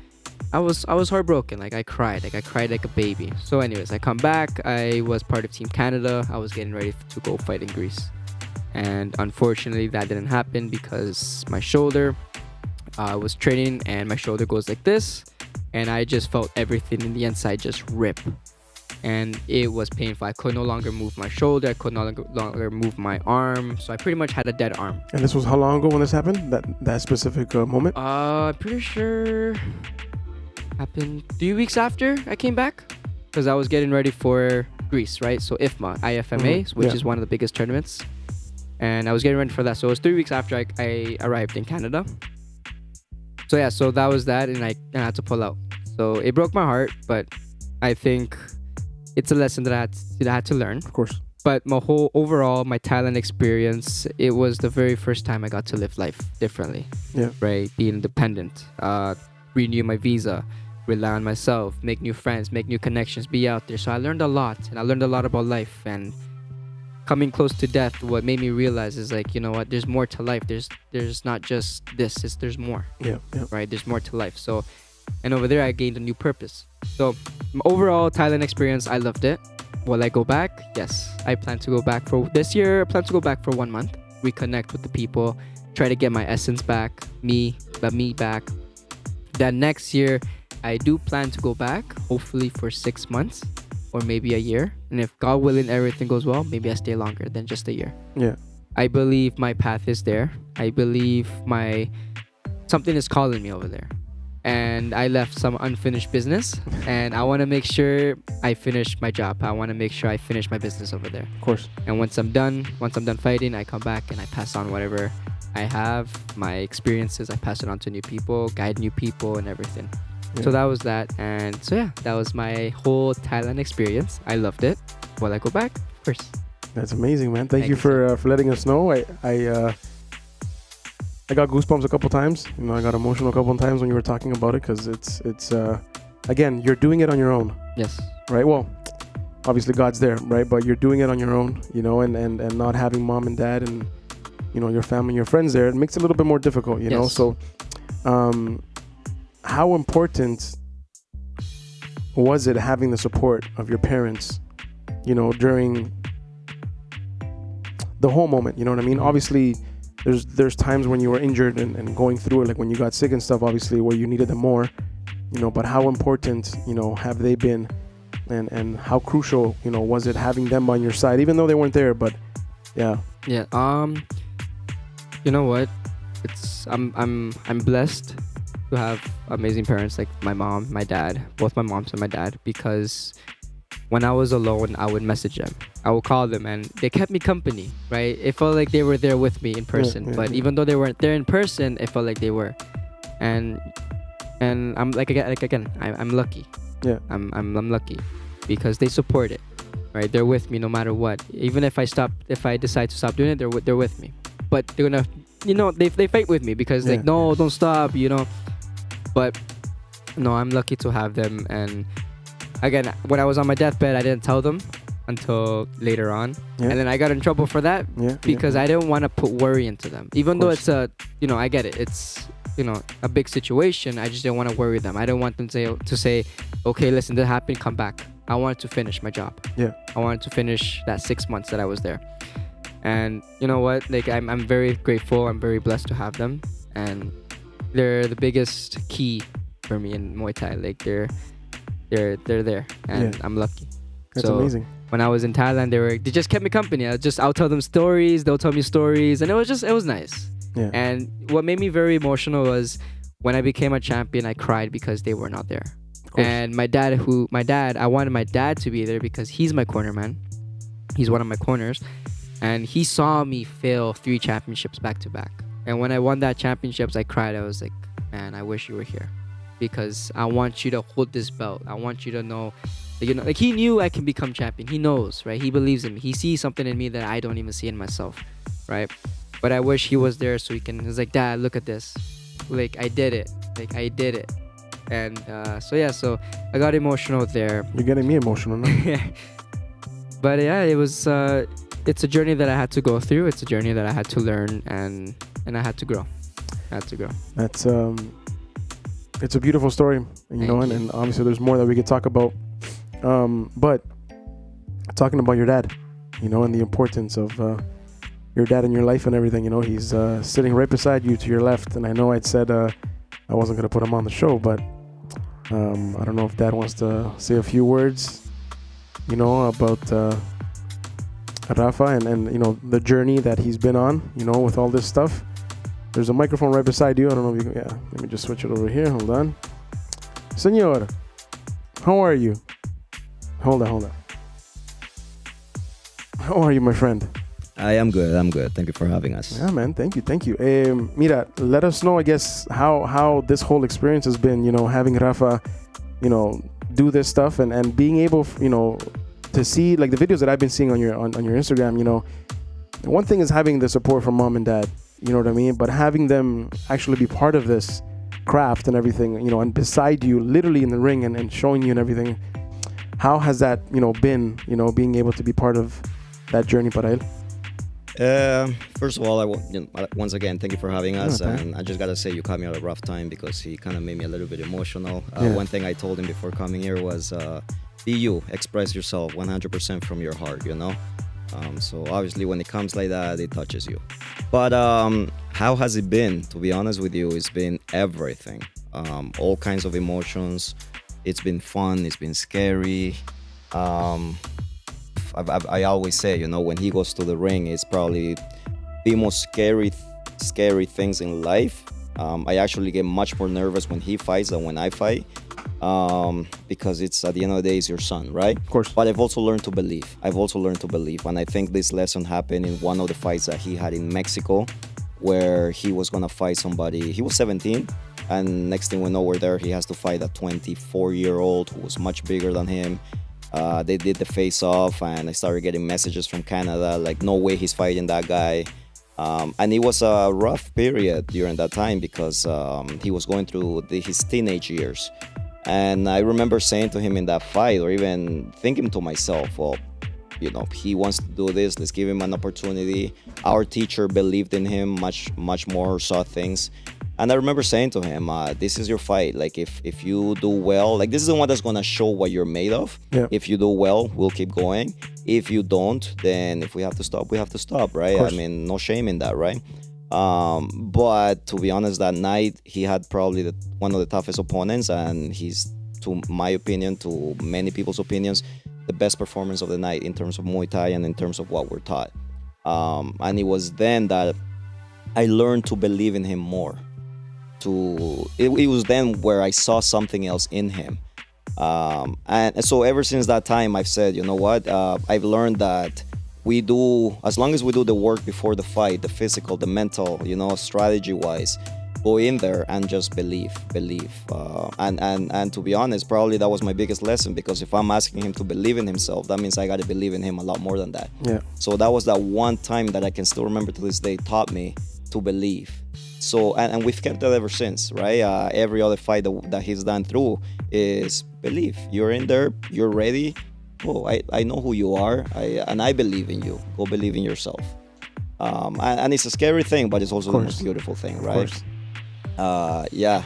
I was heartbroken. Like, I cried like a baby. So anyways, I come back. I was part of Team Canada. I was getting ready to go fight in Greece, and unfortunately that didn't happen because my shoulder, I was training and my shoulder goes like this, and I just felt everything in the inside just rip, and it was painful. I could no longer move my shoulder. I could no longer move my arm. So I pretty much had a dead arm. And this was how long ago when this happened? That specific moment? I'm pretty sure happened 3 weeks after I came back, because I was getting ready for Greece, right? So IFMA, which is one of the biggest tournaments, and I was getting ready for that. So it was 3 weeks after I arrived in Canada. So yeah, so that was that, and I had to pull out. So it broke my heart, but I think it's a lesson that I had to learn. Of course. But my Thailand experience, it was the very first time I got to live life differently. Yeah. Right? Be independent, renew my visa, rely on myself, make new friends, make new connections, be out there. So I learned a lot, and I learned a lot about life. And coming close to death, what made me realize is, like, you know what, there's more to life. There's not just this, there's more. Yeah. Right? There's more to life. So, and over there I gained a new purpose. So overall Thailand experience, I loved it. Will I go back? Yes. I plan to go back for this year. I plan to go back for 1 month, reconnect with the people, try to get my essence back, me back. Then next year, I do plan to go back, hopefully for 6 months or maybe a year. And if God willing, everything goes well, maybe I stay longer than just a year. Yeah. I believe my path is there. I believe something is calling me over there. And I left some unfinished business, and I want to make sure I finish my job. I want to make sure I finish my business over there. Of course. And once I'm done fighting, I come back and I pass on whatever I have, my experiences. I pass it on to new people, guide new people, and everything. Yeah. So that was that. And so yeah, that was my whole Thailand experience. I loved it. Will I go back? Of course. That's amazing, man. Thank you for letting us know. I got goosebumps a couple times. You know, I got emotional a couple times when you were talking about it, because it's again, you're doing it on your own. Yes. Right. Well, obviously God's there, right? But you're doing it on your own, you know, and not having mom and dad and, you know, your family, your friends there, it makes it a little bit more difficult, you know. So, how important was it having the support of your parents, you know, during the whole moment? You know what I mean? Obviously, there's times when you were injured and going through it, like when you got sick and stuff, obviously, where you needed them more, you know. But how important, you know, have they been, and how crucial, you know, was it having them on your side, even though they weren't there? But yeah. You know what? I'm blessed to have amazing parents like my mom, my dad, both my moms and my dad, because when I was alone, I would message them. I would call them, and they kept me company, right? It felt like they were there with me in person. But even though they weren't there in person, it felt like they were. And I'm again, I'm lucky. Yeah. I'm lucky because they support it, right? They're with me no matter what. Even if I decide to stop doing it, they're with me. But they're gonna, you know, they fight with me because like, no, don't stop, you know. But no, I'm lucky to have them. And again, when I was on my deathbed, I didn't tell them, until later on. Yeah. And then I got in trouble for that Yeah. because I didn't want to put worry into them. Even though course. it's I get it. It's, a big situation. I just didn't want to worry them. I didn't want them to say, okay, listen, this happened, come back. I wanted to finish my job. Yeah. I wanted to finish that 6 months that I was there. And you know what? Like, I'm very grateful. I'm very blessed to have them. And they're the biggest key for me in Muay Thai. Like, they're there. And Yeah. I'm lucky. That's So, amazing. when I was in Thailand, they just kept me company. I'll tell them stories, they'll tell me stories, and it was nice. Yeah. And what made me very emotional was when I became a champion, I cried because they were not there. course. And my dad, I wanted my dad to be there because he's my corner man. He's one of my corners. And he saw me fail 3 championships back to back. And when I won that championships, I cried. I was like, man, I wish you were here because I want you to hold this belt. I want you to know, like he knew I can become champion. He knows, right? He believes in me. He sees something in me that I don't even see in myself, right? But I wish he was there so he's like, Dad, look at this. Like, I did it. And so I got emotional there. You're getting me emotional now. But yeah, it was, it's a journey that I had to go through. It's a journey that I had to learn and I had to grow. That's it's a beautiful story, and obviously there's more that we could talk about. But talking about your dad, and the importance of your dad in your life and everything. He's sitting right beside you to your left, and I know I'd said I wasn't gonna put him on the show, but I don't know if Dad wants to say a few words, about Rafa and the journey that he's been on, with all this stuff. There's a microphone right beside you. I don't know if you can, let me just switch it over here. Hold on. Senor, how are you? Hold on. How are you, my friend? I am good. Thank you for having us. Yeah, man. Thank you. Mira, let us know, I guess, how this whole experience has been, having Rafa, do this stuff and being able, to see like the videos that I've been seeing on your Instagram. One thing is having the support from mom and dad, you know what I mean? But having them actually be part of this craft and everything, and beside you, literally in the ring and showing you and everything. How has that, been, being able to be part of that journey para él? First of all, once again, thank you for having us. Okay. And I just got to say, you caught me at a rough time because he kind of made me a little bit emotional. Yeah. One thing I told him before coming here was, be you, express yourself 100% from your heart, So obviously when it comes like that, it touches you. But how has it been? To be honest with you, it's been everything. All kinds of emotions. It's been fun. It's been scary. I always say, when he goes to the ring, it's probably the most scary things in life. I actually get much more nervous when he fights than when I fight, because it's at the end of the day, it's your son, right? Of course. But I've also learned to believe. And I think this lesson happened in one of the fights that he had in Mexico, where he was gonna fight somebody. He was 17. And next thing we know, we're there. He has to fight a 24-year-old who was much bigger than him. They did the face-off, and I started getting messages from Canada, like, no way he's fighting that guy. And it was a rough period during that time because he was going through his teenage years. And I remember saying to him in that fight, or even thinking to myself, well, he wants to do this. Let's give him an opportunity. Our teacher believed in him much more, saw things. And I remember saying to him, this is your fight. Like, if you do well, like, this is the one that's going to show what you're made of. Yeah. If you do well, we'll keep going. If you don't, then if we have to stop, we have to stop, right? I mean, no shame in that, right? But to be honest, that night, he had probably one of the toughest opponents. And he's, to my opinion, to many people's opinions, the best performance of the night in terms of Muay Thai and in terms of what we're taught. And it was then that I learned to believe in him more. It was then where I saw something else in him. And so ever since that time, I've said, you know what? I've learned that as long as we do the work before the fight, the physical, the mental, strategy-wise, go in there and just believe. And to be honest, probably that was my biggest lesson, because if I'm asking him to believe in himself, that means I got to believe in him a lot more than that. Yeah. So that was that one time that I can still remember to this day taught me to believe. So, and we've kept that ever since, right? Every other fight that he's done through is believe. You're in there, you're ready, people, I know who you are, and I believe in you. Go believe in yourself. And it's a scary thing, but it's also the most beautiful thing, right? Yeah.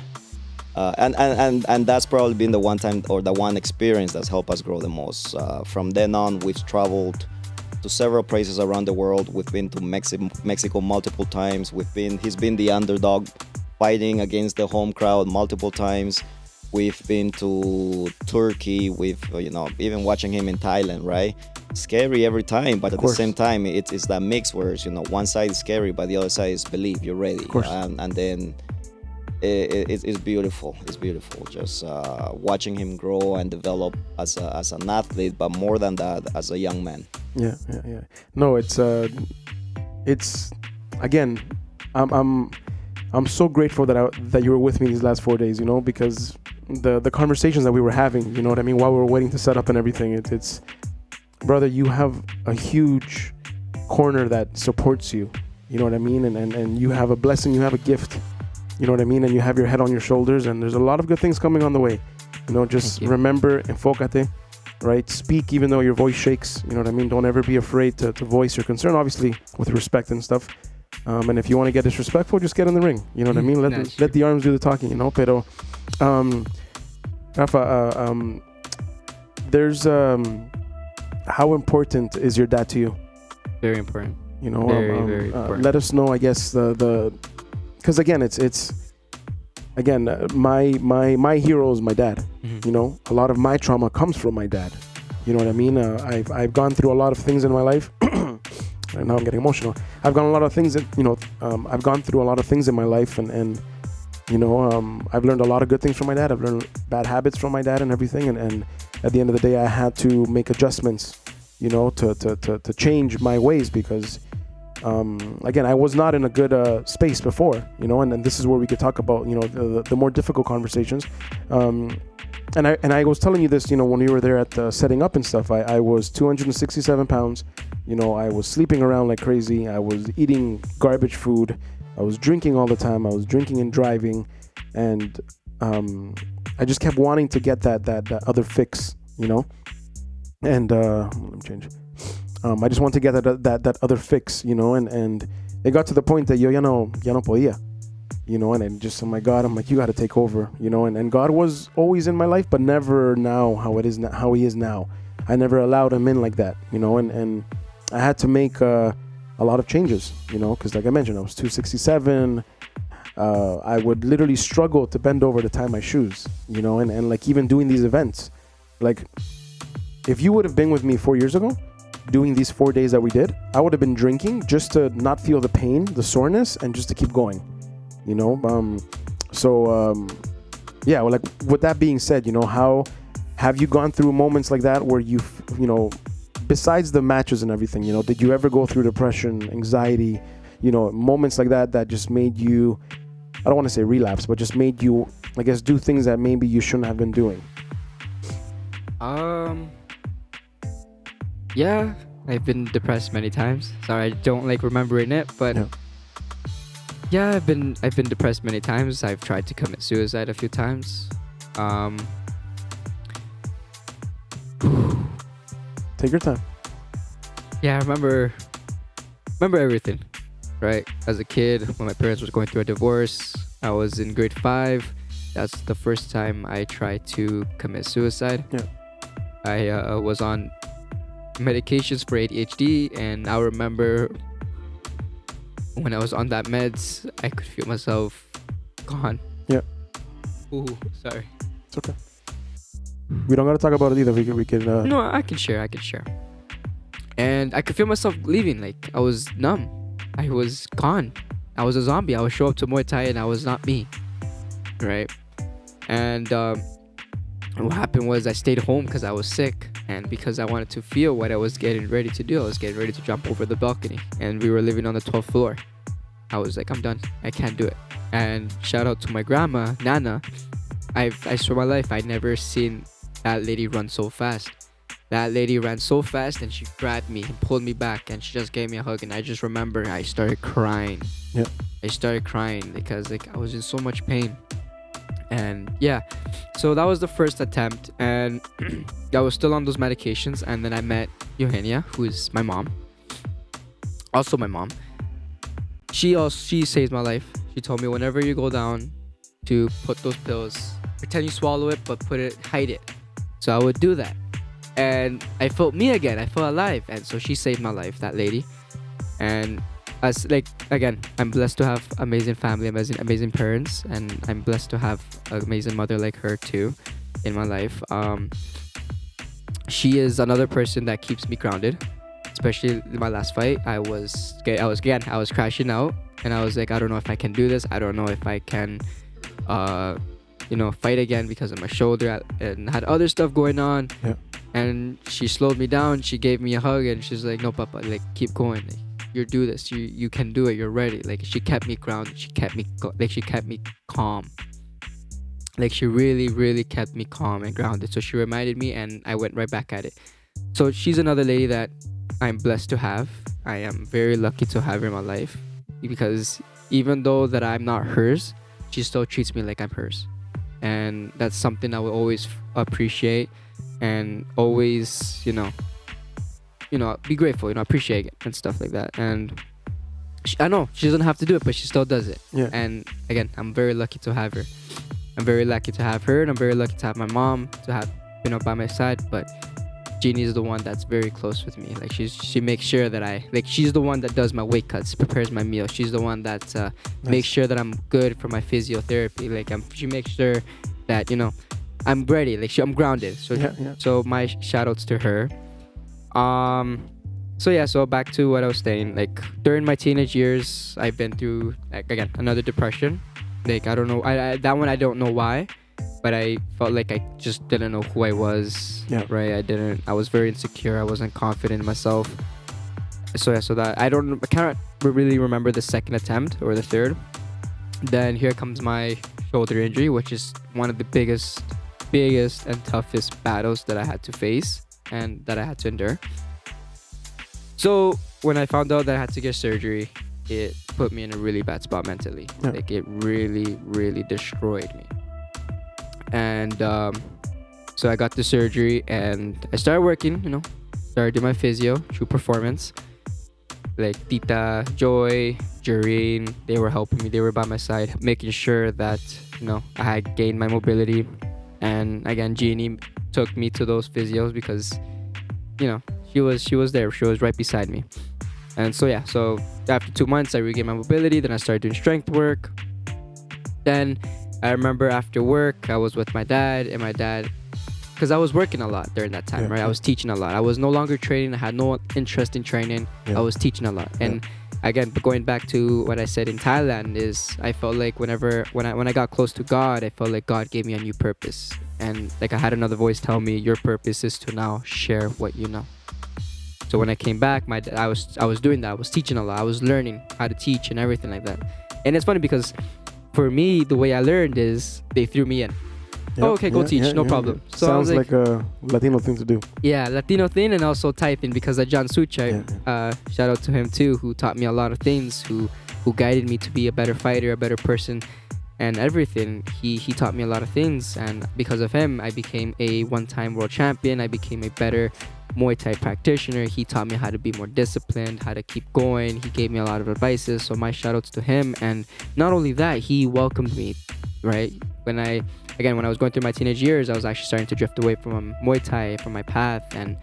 And that's probably been the one time or the one experience that's helped us grow the most. From then on, we've traveled to several places around the world. We've been to Mexico multiple times. He's been the underdog, fighting against the home crowd multiple times. We've been to Turkey. We've even watching him in Thailand, right? Scary every time, but at the same time, it's that mix where one side is scary, but the other side is believe you're ready, and then. It's beautiful. It's beautiful. Just watching him grow and develop as an athlete, but more than that, as a young man. Yeah. No, it's again, I'm so grateful that you were with me these last 4 days. Because the conversations that we were having, you know what I mean, while we were waiting to set up and everything. It's brother, you have a huge corner that supports you. You know what I mean, and you have a blessing. You have a gift. You know what I mean? And you have your head on your shoulders, and there's a lot of good things coming on the way. Just remember, enfócate, right? Speak even though your voice shakes. You know what I mean? Don't ever be afraid to voice your concern, obviously with respect and stuff. And if you want to get disrespectful, just get in the ring. You know what I mean? Let the arms do the talking, Pero, Rafa, there's, how important is your dad to you? Very important. Very important. Let us know, I guess, because again, it's my hero is my dad. A lot of my trauma comes from my dad. You know what I mean? I've gone through a lot of things in my life. Now I'm getting emotional. I've gone a lot of things I've gone through a lot of things in my life, and I've learned a lot of good things from my dad. I've learned bad habits from my dad and everything. And at the end of the day, I had to make adjustments, to change my ways because. Again, I was not in a good space before, and this is where we could talk about, the more difficult conversations. And I was telling you this, when we were there at the setting up and stuff. I was 267 pounds. I was sleeping around like crazy. I was eating garbage food. I was drinking all the time. I was drinking and driving, and I just kept wanting to get that other fix, And let me change. I just want to get that other fix, and it got to the point that yo ya no podía, and then just, oh my God, I'm like, you got to take over, and God was always in my life, but never now how he is now. I never allowed him in like that, and I had to make a lot of changes, because like I mentioned, I was 267. I would literally struggle to bend over to tie my shoes, and like even doing these events, like if you would have been with me 4 years ago, doing these 4 days that we did, I would have been drinking just to not feel the pain, the soreness, and just to keep going, yeah, well, like with that being said, how have you gone through moments like that where besides the matches and everything, did you ever go through depression, anxiety, moments like that just made you, I don't want to say relapse, but just made you, I guess, do things that maybe you shouldn't have been doing? Yeah, I've been depressed many times. Sorry, I don't like remembering it, but yeah, I've been depressed many times. I've tried to commit suicide a few times. Take your time. Yeah, I remember everything, right? As a kid, when my parents was going through a divorce, I was in grade 5. That's the first time I tried to commit suicide. Yeah. I was on medications for ADHD, and I remember when I was on that meds, I could feel myself gone. Yeah. Ooh, sorry. It's okay. We don't gotta talk about it either. We can. No, I can share. And I could feel myself leaving. Like I was numb. I was gone. I was a zombie. I would show up to Muay Thai and I was not me. Right. And what happened was I stayed home because I was sick. And because I wanted to feel what I was getting ready to do, I was getting ready to jump over the balcony. And we were living on the 12th floor. I was like, I'm done. I can't do it. And shout out to my grandma, Nana. I swear my life, I'd never seen that lady run so fast. That lady ran so fast and she grabbed me and pulled me back and she just gave me a hug. And I just remember I started crying. Yeah. I started crying because like I was in so much pain. And yeah, so that was the first attempt, and I was still on those medications. And then I met Eugenia, who is my mom, also my mom. She saved my life. She told me, whenever you go down, to put those pills, pretend you swallow it, but hide it. So I would do that, and I felt me again. I felt alive, and so she saved my life, that lady. And as like, again, I'm blessed to have amazing family, amazing parents, and I'm blessed to have an amazing mother like her too in my life. She is another person that keeps me grounded, especially in my last fight. I was crashing out, and I was like, I don't know if I can do this. I don't know if I can fight again because of my shoulder, and had other stuff going on. Yeah. And she slowed me down. She gave me a hug, and she's like, no, Papa, like, keep going. Like, you do this. You can do it. You're ready. Like, she kept me grounded. She kept me calm. Like, she really, really kept me calm and grounded. So she reminded me, and I went right back at it. So she's another lady that I'm blessed to have. I am very lucky to have her in my life, because even though that I'm not hers, she still treats me like I'm hers. And that's something I will always appreciate, and always, be grateful, appreciate it and stuff like that. And I know she doesn't have to do it, but she still does it. Yeah. And again, I'm very lucky to have her. I'm very lucky to have her, and I'm very lucky to have my mom to have by my side. But Jeannie is the one that's very close with me. Like, she makes sure that she's the one that does my weight cuts, prepares my meal. She's the one that makes sure that I'm good for my physiotherapy. Like, she makes sure that I'm ready. Like, I'm grounded. So So my shout outs to her. So back to what I was saying. Like, during my teenage years, I've been through, like, again, another depression. Like, I don't know, that one I don't know why, but I felt like I just didn't know who I was. Yeah. Right. I was very insecure. I wasn't confident in myself. So I cannot really remember the second attempt or the third. Then here comes my shoulder injury, which is one of the biggest and toughest battles that I had to face and that I had to endure. So when I found out that I had to get surgery, it put me in a really bad spot mentally. Yeah. Like, it really, really destroyed me. And so I got the surgery, and I started working, started doing my physio, True Performance. Like, Tita, Joy, Jareen, they were helping me. They were by my side, making sure that, I had gained my mobility. And again, Jeannie took me to those physios because, she was there. She was right beside me. And so after 2 months, I regained my mobility. Then I started doing strength work. Then I remember after work, I was with my dad, because I was working a lot during that time, right? I was teaching a lot. I was no longer training. I had no interest in training. I was teaching a lot. And again, going back to what I said in Thailand, is I felt like when I got close to God, I felt like God gave me a new purpose. And like, I had another voice tell me, your purpose is to now share what you know. So when I came back, I was doing that. I was teaching a lot. I was learning how to teach and everything like that. And it's funny because for me, the way I learned is they threw me in. Oh, okay, go teach, no problem. So sounds like a Latino thing to do. Yeah, Latino thing, and also Thai thing, because of John Suchai, shout out to him too, who taught me a lot of things, who guided me to be a better fighter, a better person, and everything. He taught me a lot of things, and because of him, I became a one-time world champion. I became a better Muay Thai practitioner. He taught me how to be more disciplined, how to keep going. He gave me a lot of advices, so my shout outs to him. And not only that, he welcomed me, right? When I was going through my teenage years, I was actually starting to drift away from Muay Thai, from my path, and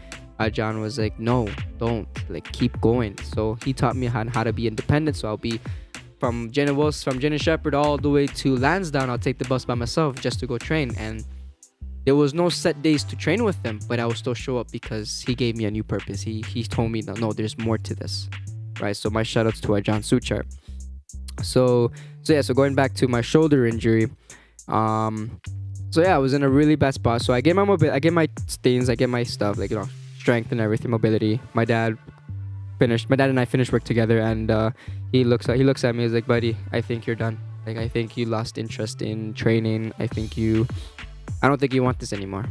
John was like, no, don't, like, keep going. So he taught me how to be independent. So I'll be from Jenna Shepherd all the way to Lansdowne. I'll take the bus by myself just to go train, and there was no set days to train with him, but I would still show up because he gave me a new purpose. He told me that, no, there's more to this, right? So my shout outs to John Suchar. So going back to my shoulder injury, I was in a really bad spot. So I get my things, I get my stuff, like, strength and everything, mobility. My dad and I finished work together, and he looks at me, he's like, buddy, I think you're done. Like, I think you lost interest in training. I don't think you want this anymore.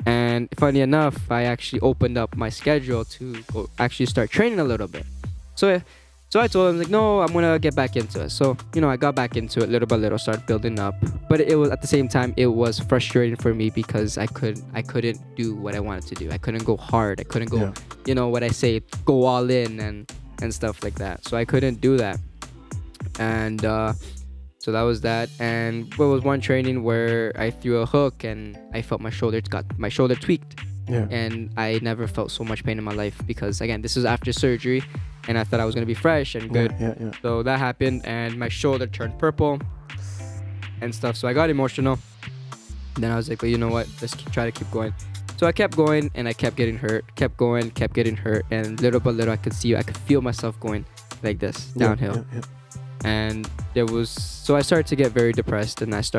And funny enough, I actually opened up my schedule to go actually start training a little bit. So So I told him like, no, I'm gonna get back into it. So I got back into it little by little, started building up. But it was at the same time, it was frustrating for me because I couldn't do what I wanted to do. I couldn't go hard. I couldn't go, what I say, go all in and stuff like that. So I couldn't do that. And so that was that. And there was one training where I threw a hook and I felt my shoulder tweaked. Yeah. And I never felt so much pain in my life because, again, this was after surgery and I thought I was going to be fresh and good. Yeah. So that happened and my shoulder turned purple and stuff. So I got emotional. And then I was like, well, you know what? Let's try to keep going. So I kept going and I kept getting hurt, kept getting hurt. And little by little, I could feel myself going like this, downhill. Yeah. And so I started to get very depressed and that's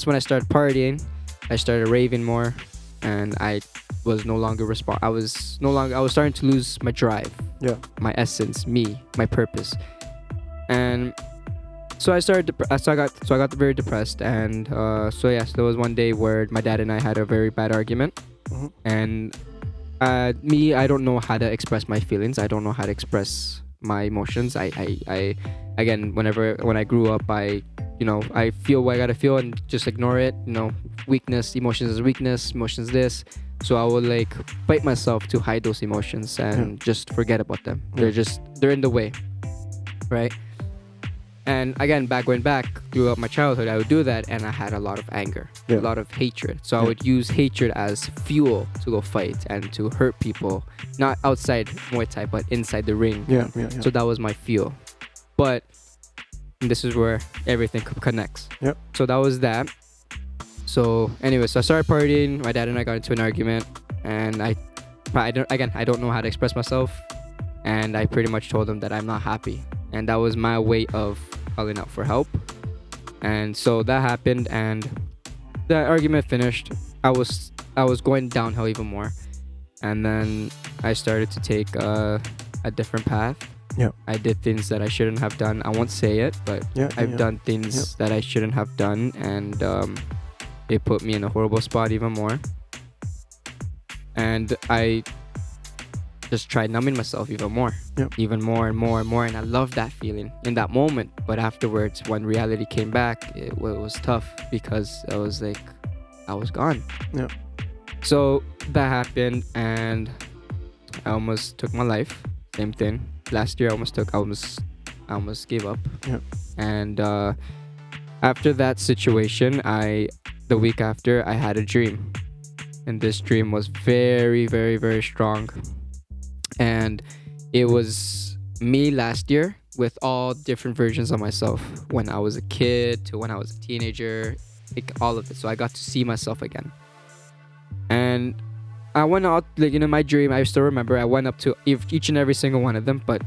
when I started partying. I started raving more and I was no longer I was starting to lose my drive, my essence, my purpose. And so I got very depressed. And so there was one day where my dad and I had a very bad argument. Mm-hmm. And I don't know how to express my feelings. I don't know how to express my emotions. I again, when I grew up, I feel what I gotta feel and just ignore it. Weakness, emotions is weakness, emotions this. So I would like fight myself to hide those emotions and just forget about them. They're in the way, right? And again, going back throughout my childhood, I would do that, and I had a lot of anger, a lot of hatred. So I would use hatred as fuel to go fight and to hurt people, not outside Muay Thai, but inside the ring. So that was my fuel. But this is where everything connects. So that was that. So anyway, so I started partying. My dad and I got into an argument, and I don't know how to express myself, and I pretty much told him that I'm not happy, and that was my way of calling out for help. And so that happened, and the argument finished. I was going downhill even more, and then I started to take a different path. I did things that I shouldn't have done. I won't say it, but I've done things that I shouldn't have done, and it put me in a horrible spot even more. And I just tried numbing myself even more, even more and more and more. And I loved that feeling in that moment. But afterwards, when reality came back, it was tough because I was like, I was gone. So that happened, and I almost took my life. Same thing. Last year, I almost gave up. And after that situation, the week after, I had a dream, and this dream was very, very, very strong. And it was me last year with all different versions of myself, when I was a kid to when I was a teenager, like all of it. So I got to see myself again. And I went out, like, my dream, I still remember, I went up to each and every single one of them, but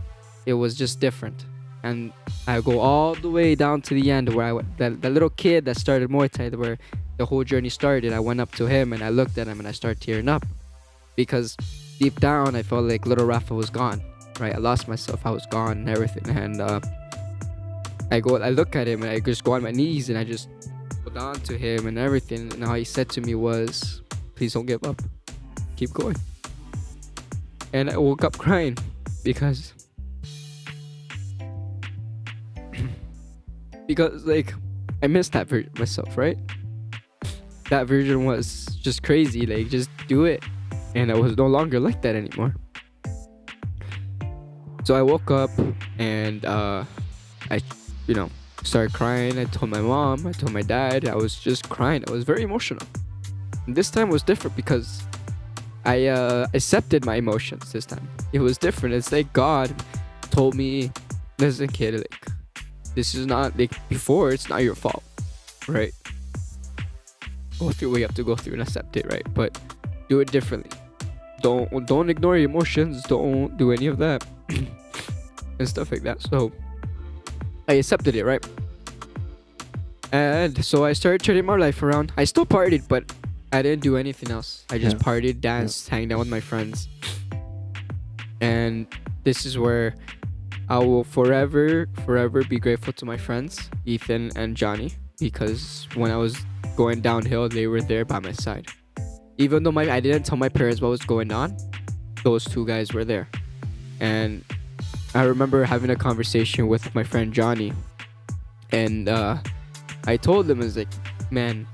it was just different. And I go all the way down to the end where that little kid that started Muay Thai, where the whole journey started. I went up to him and I looked at him and I started tearing up because deep down I felt like little Rafa was gone, right? I lost myself, I was gone and everything. And I look at him and I just go on my knees and I just go down to him and everything. And all he said to me was, please don't give up, keep going. And I woke up crying because like I missed that version of myself, right? That version was just crazy, like just do it. And I was no longer like that anymore. So I woke up and I started crying. I told my mom, I told my dad, I was just crying. I was very emotional. And this time was different because I accepted my emotions this time. It was different. It's like God told me, listen kid, like this is not like before, it's not your fault, right? Go through what you have to go through and accept it, right? But do it differently. Don't ignore your emotions. Don't do any of that and stuff like that. So I accepted it, right? And so I started turning my life around. I still partied, but I didn't do anything else. I just partied, danced, hanged out with my friends. And this is where I will forever be grateful to my friends, Ethan and Johnny, because when I was going downhill, they were there by my side. Even though I didn't tell my parents what was going on, those two guys were there. And I remember having a conversation with my friend Johnny, and I told him, I was like, man,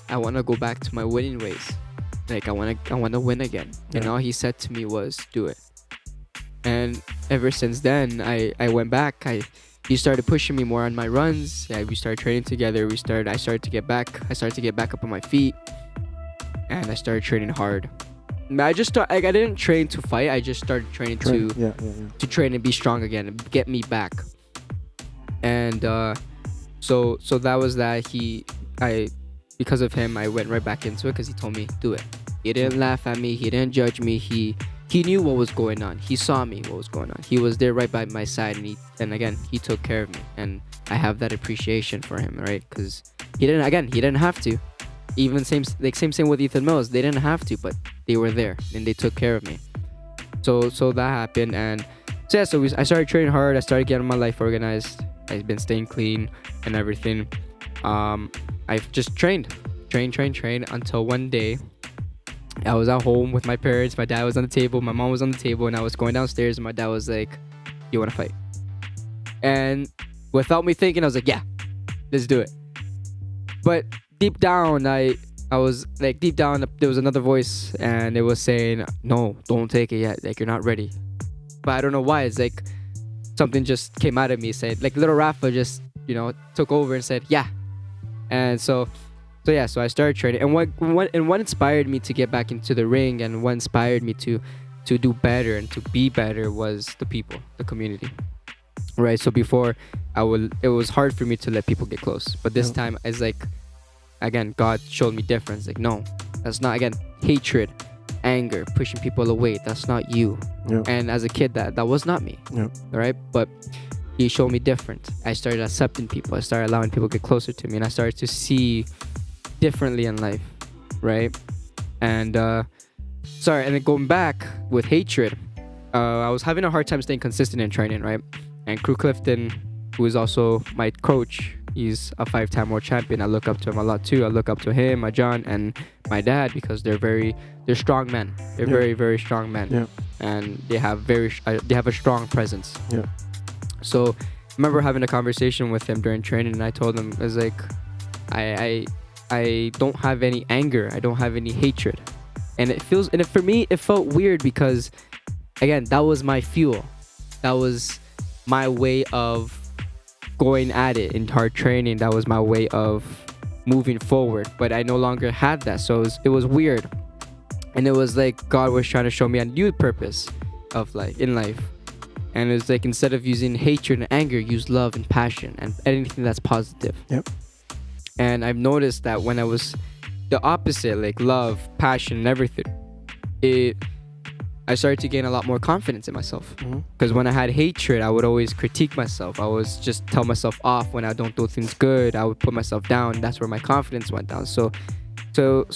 I want to go back to my winning ways. Like, I want to win again. And all he said to me was, do it. And ever since then, I went back. He started pushing me more on my runs. Yeah, we started training together. I started to get back up on my feet, and I started training hard. I didn't train to fight. I just started training to train and be strong again and get me back. And so that was that. Because of him, I went right back into it because he told me, do it. He didn't laugh at me. He didn't judge me. He knew what was going on. He saw me what was going on. He was there right by my side, and again, he took care of me, and I have that appreciation for him, right? Because he didn't have to. Even same with Ethan Mills. They didn't have to, but they were there and they took care of me. So that happened, and I started training hard. I started getting my life organized. I've been staying clean and everything. I've just trained until one day I was at home with my parents. My dad was on the table, my mom was on the table, and I was going downstairs, and my dad was like, you want to fight? And without me thinking, I was like, yeah, let's do it. But deep down, there was another voice, and it was saying, no, don't take it yet, like, you're not ready. But I don't know why. It's like something just came out of me, said, like, little Rafa just, took over and said, yeah. And so I started training. And what inspired me to get back into the ring, and what inspired me to do better and to be better, was the people, the community. Right? So before, it was hard for me to let people get close. But this time, it's like, again, God showed me difference. Like, no, that's not, again, hatred, anger, pushing people away. That's not you. Yeah. And as a kid, that was not me. Yeah. Right? But he showed me different. I started accepting people. I started allowing people to get closer to me, and I started to see differently in life, right? And and then going back with hatred, I was having a hard time staying consistent in training, right? And Crew Clifton, who is also my coach, he's a 5-time world champion. I look up to him a lot too. I look up to him, my John, and my dad, because they're strong men. They're very, very strong men. Yeah. And they have a strong presence. Yeah. So I remember having a conversation with him during training, and I told him, I was like, I don't have any anger. I don't have any hatred. And for me, it felt weird because, again, that was my fuel. That was my way of going at it in hard training. That was my way of moving forward. But I no longer had that. So it was weird. And it was like God was trying to show me a new purpose of life, in life. And it's like, instead of using hatred and anger, use love and passion and anything that's positive. Yep. And I've noticed that when I was the opposite, like love, passion, and everything, I started to gain a lot more confidence in myself. Because when I had hatred, I would always critique myself. I was just tell myself off when I don't do things good. I would put myself down. That's where my confidence went down. So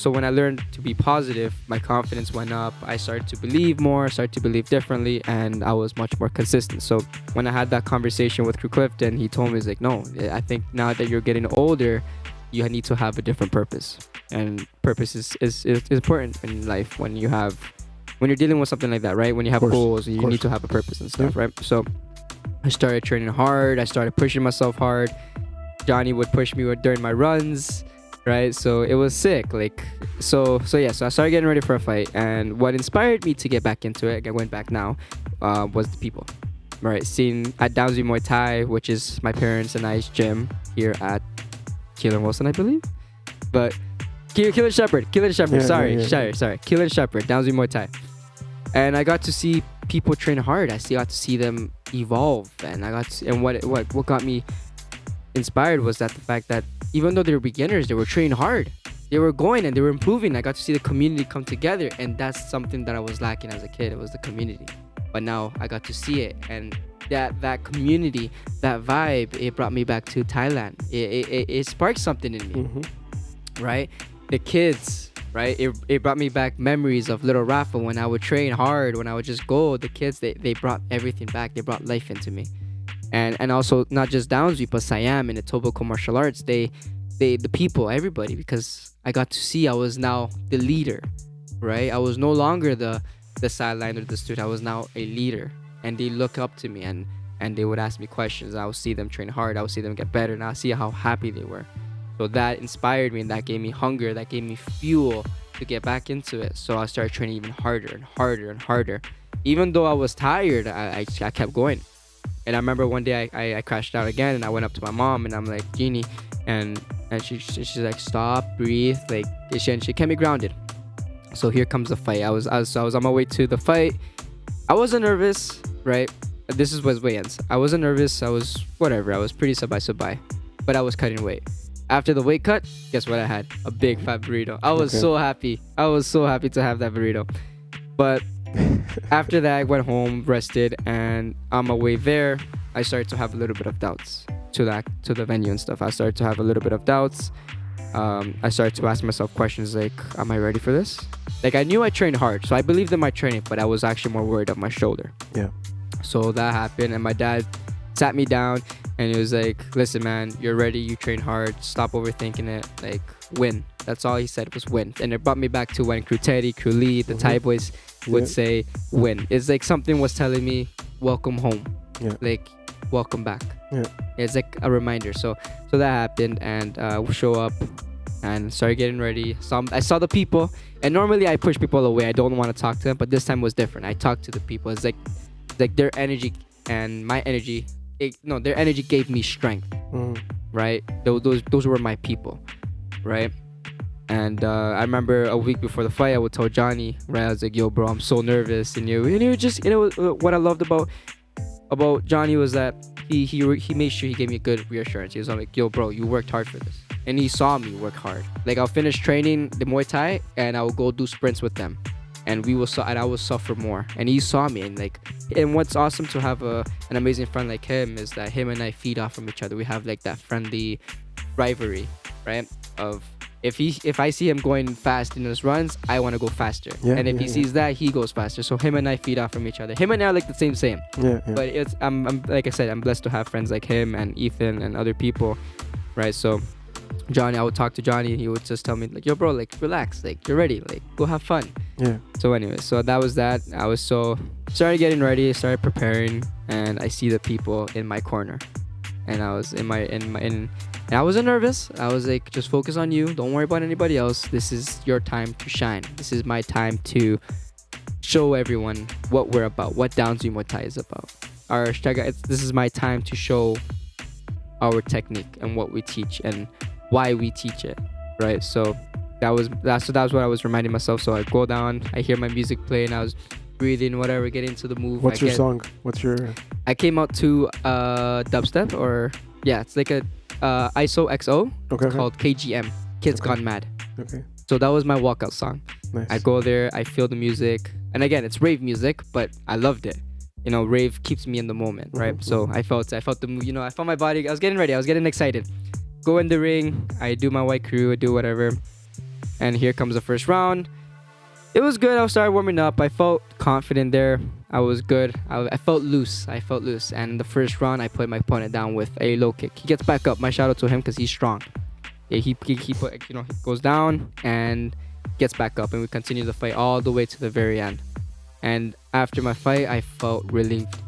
when I learned to be positive, my confidence went up. I started to believe more, started to believe differently, and I was much more consistent. So when I had that conversation with Crew Clifton, he told me, he's like, no, I think now that you're getting older, you need to have a different purpose. And purpose is important in life when you're dealing with something like that, right? When you have goals, you need to have a purpose and stuff, right? So I started training hard. I started pushing myself hard. Johnny would push me during my runs. Right, so it was sick. So I started getting ready for a fight, and what inspired me to get back into it, I went back now, was the people. Right, seeing at Downsview Muay Thai, which is my parents and I's gym here at Keelan Wilson, I believe. But Keelan Shepherd. Sorry, Keelan Shepherd, Downsview Muay Thai, and I got to see people train hard. I got to see them evolve, and what got me inspired was that the fact that even though they were beginners, they were training hard. They were going and they were improving. I got to see the community come together, and that's something that I was lacking as a kid. It was the community. But now I got to see it, and that community, that vibe, it brought me back to Thailand. It sparked something in me, right? The kids, right? It brought me back memories of little Rafa when I would train hard, when I would just go. The kids, they brought everything back. They brought life into me. And also not just Downsview, but Siam and the Tobacco martial arts, the people, everybody, because I got to see I was now the leader, right? I was no longer the sideline or the student. I was now a leader, and they look up to me, and they would ask me questions. I would see them train hard. I would see them get better, and I would see how happy they were. So that inspired me, and that gave me hunger. That gave me fuel to get back into it. So I started training even harder and harder and harder. Even though I was tired, I kept going. And I remember one day I crashed out again, and I went up to my mom, and I'm like, Jeannie, and she's like, stop, breathe, like, she kept me grounded. So here comes the fight. I was on my way to the fight. I wasn't nervous, right? This was weigh-ins. I wasn't nervous. I was whatever. I was pretty sub-by, but I was cutting weight. After the weight cut, guess what I had? A big fat burrito. I was so happy. I was so happy to have that burrito. But after that, I went home, rested, and on my way there, I started to have a little bit of doubts to the venue and stuff. I started to have a little bit of doubts. I started to ask myself questions like, am I ready for this? Like, I knew I trained hard, so I believed in my training, but I was actually more worried of my shoulder. Yeah. So that happened, and my dad sat me down, and he was like, listen, man, you're ready. You train hard. Stop overthinking it. Like, win. That's all he said was win. And it brought me back to when Crew Teddy, Crew Lee, the Thai boys would say win. It's like something was telling me, welcome home. Yeah. Like, welcome back. Yeah. It's like a reminder. So that happened, and we show up and started getting ready. I saw the people, and normally I push people away. I don't want to talk to them, but this time was different. I talked to the people. It's like their energy and my energy. Their energy gave me strength. Right? Those were my people. Right? And I remember a week before the fight, I would tell Johnny, right? I was like, yo, bro, I'm so nervous. And you just, what I loved about Johnny was that he made sure he gave me a good reassurance. He was like, yo, bro, you worked hard for this. And he saw me work hard. Like, I'll finish training the Muay Thai, and I will go do sprints with them. And I will suffer more. And he saw me, and what's awesome to have an amazing friend like him is that him and I feed off from each other. We have like that friendly rivalry, right? Of if I see him going fast in his runs, I want to go faster. And if he sees that, he goes faster. So him and I feed off from each other. Him and I are like the same. But I'm like I said, I'm blessed to have friends like him and Ethan and other people, right? So Johnny, I would talk to Johnny, and he would just tell me like, yo, bro, like, relax, like, you're ready, like, go have fun. Yeah. So anyway, so that was that. I was started getting ready, started preparing, and I see the people in my corner, and I was and I wasn't nervous. I was like, just focus on you. Don't worry about anybody else. This is your time to shine. This is my time to show everyone what we're about, what Down Muay Thai is about. This is my time to show our technique and what we teach and why we teach it, right? So that was what I was reminding myself. So I go down, I hear my music play, and I was breathing, whatever, get into the move. What's your song? I came out to dubstep, or it's like a ISO XO. Okay. Called KGM, Kids Gone Mad. Okay. So that was my walkout song. Nice. I go there, I feel the music, and again, it's rave music, but I loved it. Rave keeps me in the moment, right? So I felt the, I felt my body. I was getting ready. I was getting excited. Go in the ring. I do my white crew. I do whatever. And here comes the first round. It was good. I started warming up. I felt confident there. I was good. I felt loose. And in the first round, I put my opponent down with a low kick. He gets back up. My shout out to him because he's strong. Yeah, he goes down and gets back up, and we continue the fight all the way to the very end. And after my fight, I felt relieved,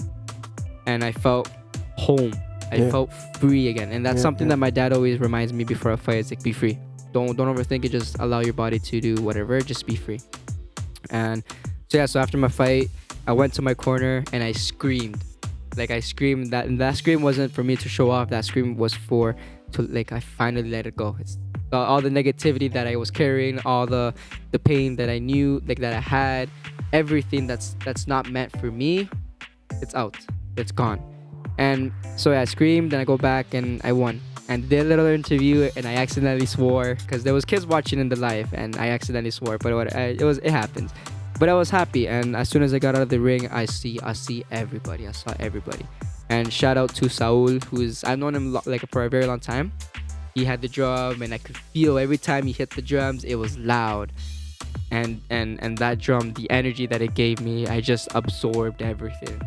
and I felt home. I felt free again, and that's something that my dad always reminds me before a fight. It's like, be free. Don't overthink it. Just allow your body to do whatever. Just be free. And so after my fight, I went to my corner and I screamed. Like, I screamed and that scream wasn't for me to show off. That scream was I finally let it go. It's all the negativity that I was carrying, all the pain that I knew, like, that I had, everything that's not meant for me, it's out. It's gone. And so I screamed, and I go back and I won. And did a little interview, and I accidentally swore because there was kids watching in the live, and I accidentally swore. But it happens. But I was happy, and as soon as I got out of the ring, I saw everybody. And shout out to Saul, I've known him for a very long time. He had the drum, and I could feel every time he hit the drums, it was loud. And that drum, the energy that it gave me, I just absorbed everything.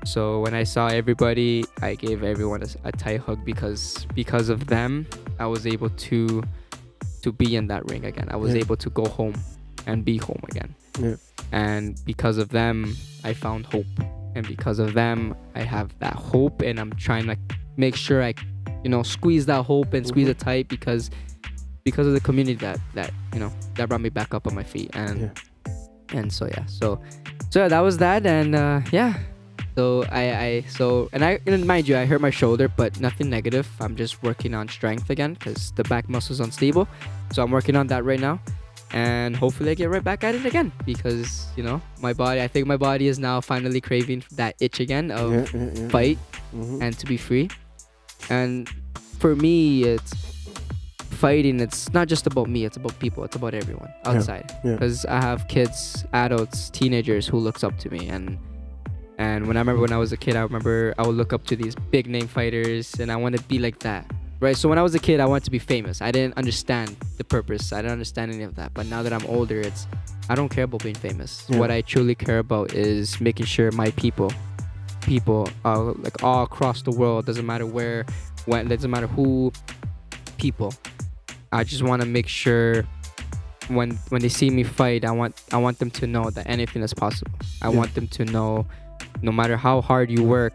So when I saw everybody, I gave everyone a tight hug because of them, I was able to be in that ring again. I was able to go home and be home again. Yeah. And because of them, I found hope. and because of them, I have that hope, and I'm trying to make sure I, squeeze that hope and squeeze it tight because of the community that brought me back up on my feet, and so that was that, and So and mind you, I hurt my shoulder, but nothing negative. I'm just working on strength again because the back muscle is unstable. So I'm working on that right now, and hopefully I get right back at it again because I think my body is now finally craving that itch again of fight and to be free. And for me, it's fighting. It's not just about me. It's about people. It's about everyone outside. Because I have kids, adults, teenagers who looks up to me, and when I was a kid, I remember I would look up to these big name fighters, and I want to be like that, right? So when I was a kid, I wanted to be famous. I didn't understand the purpose. I didn't understand any of that. But now that I'm older, I don't care about being famous. What I truly care about is making sure my people, like all across the world, doesn't matter where, when, doesn't matter who, people. I just want to make sure when they see me fight, I want them to know that anything is possible. I want them to know. No matter how hard you work,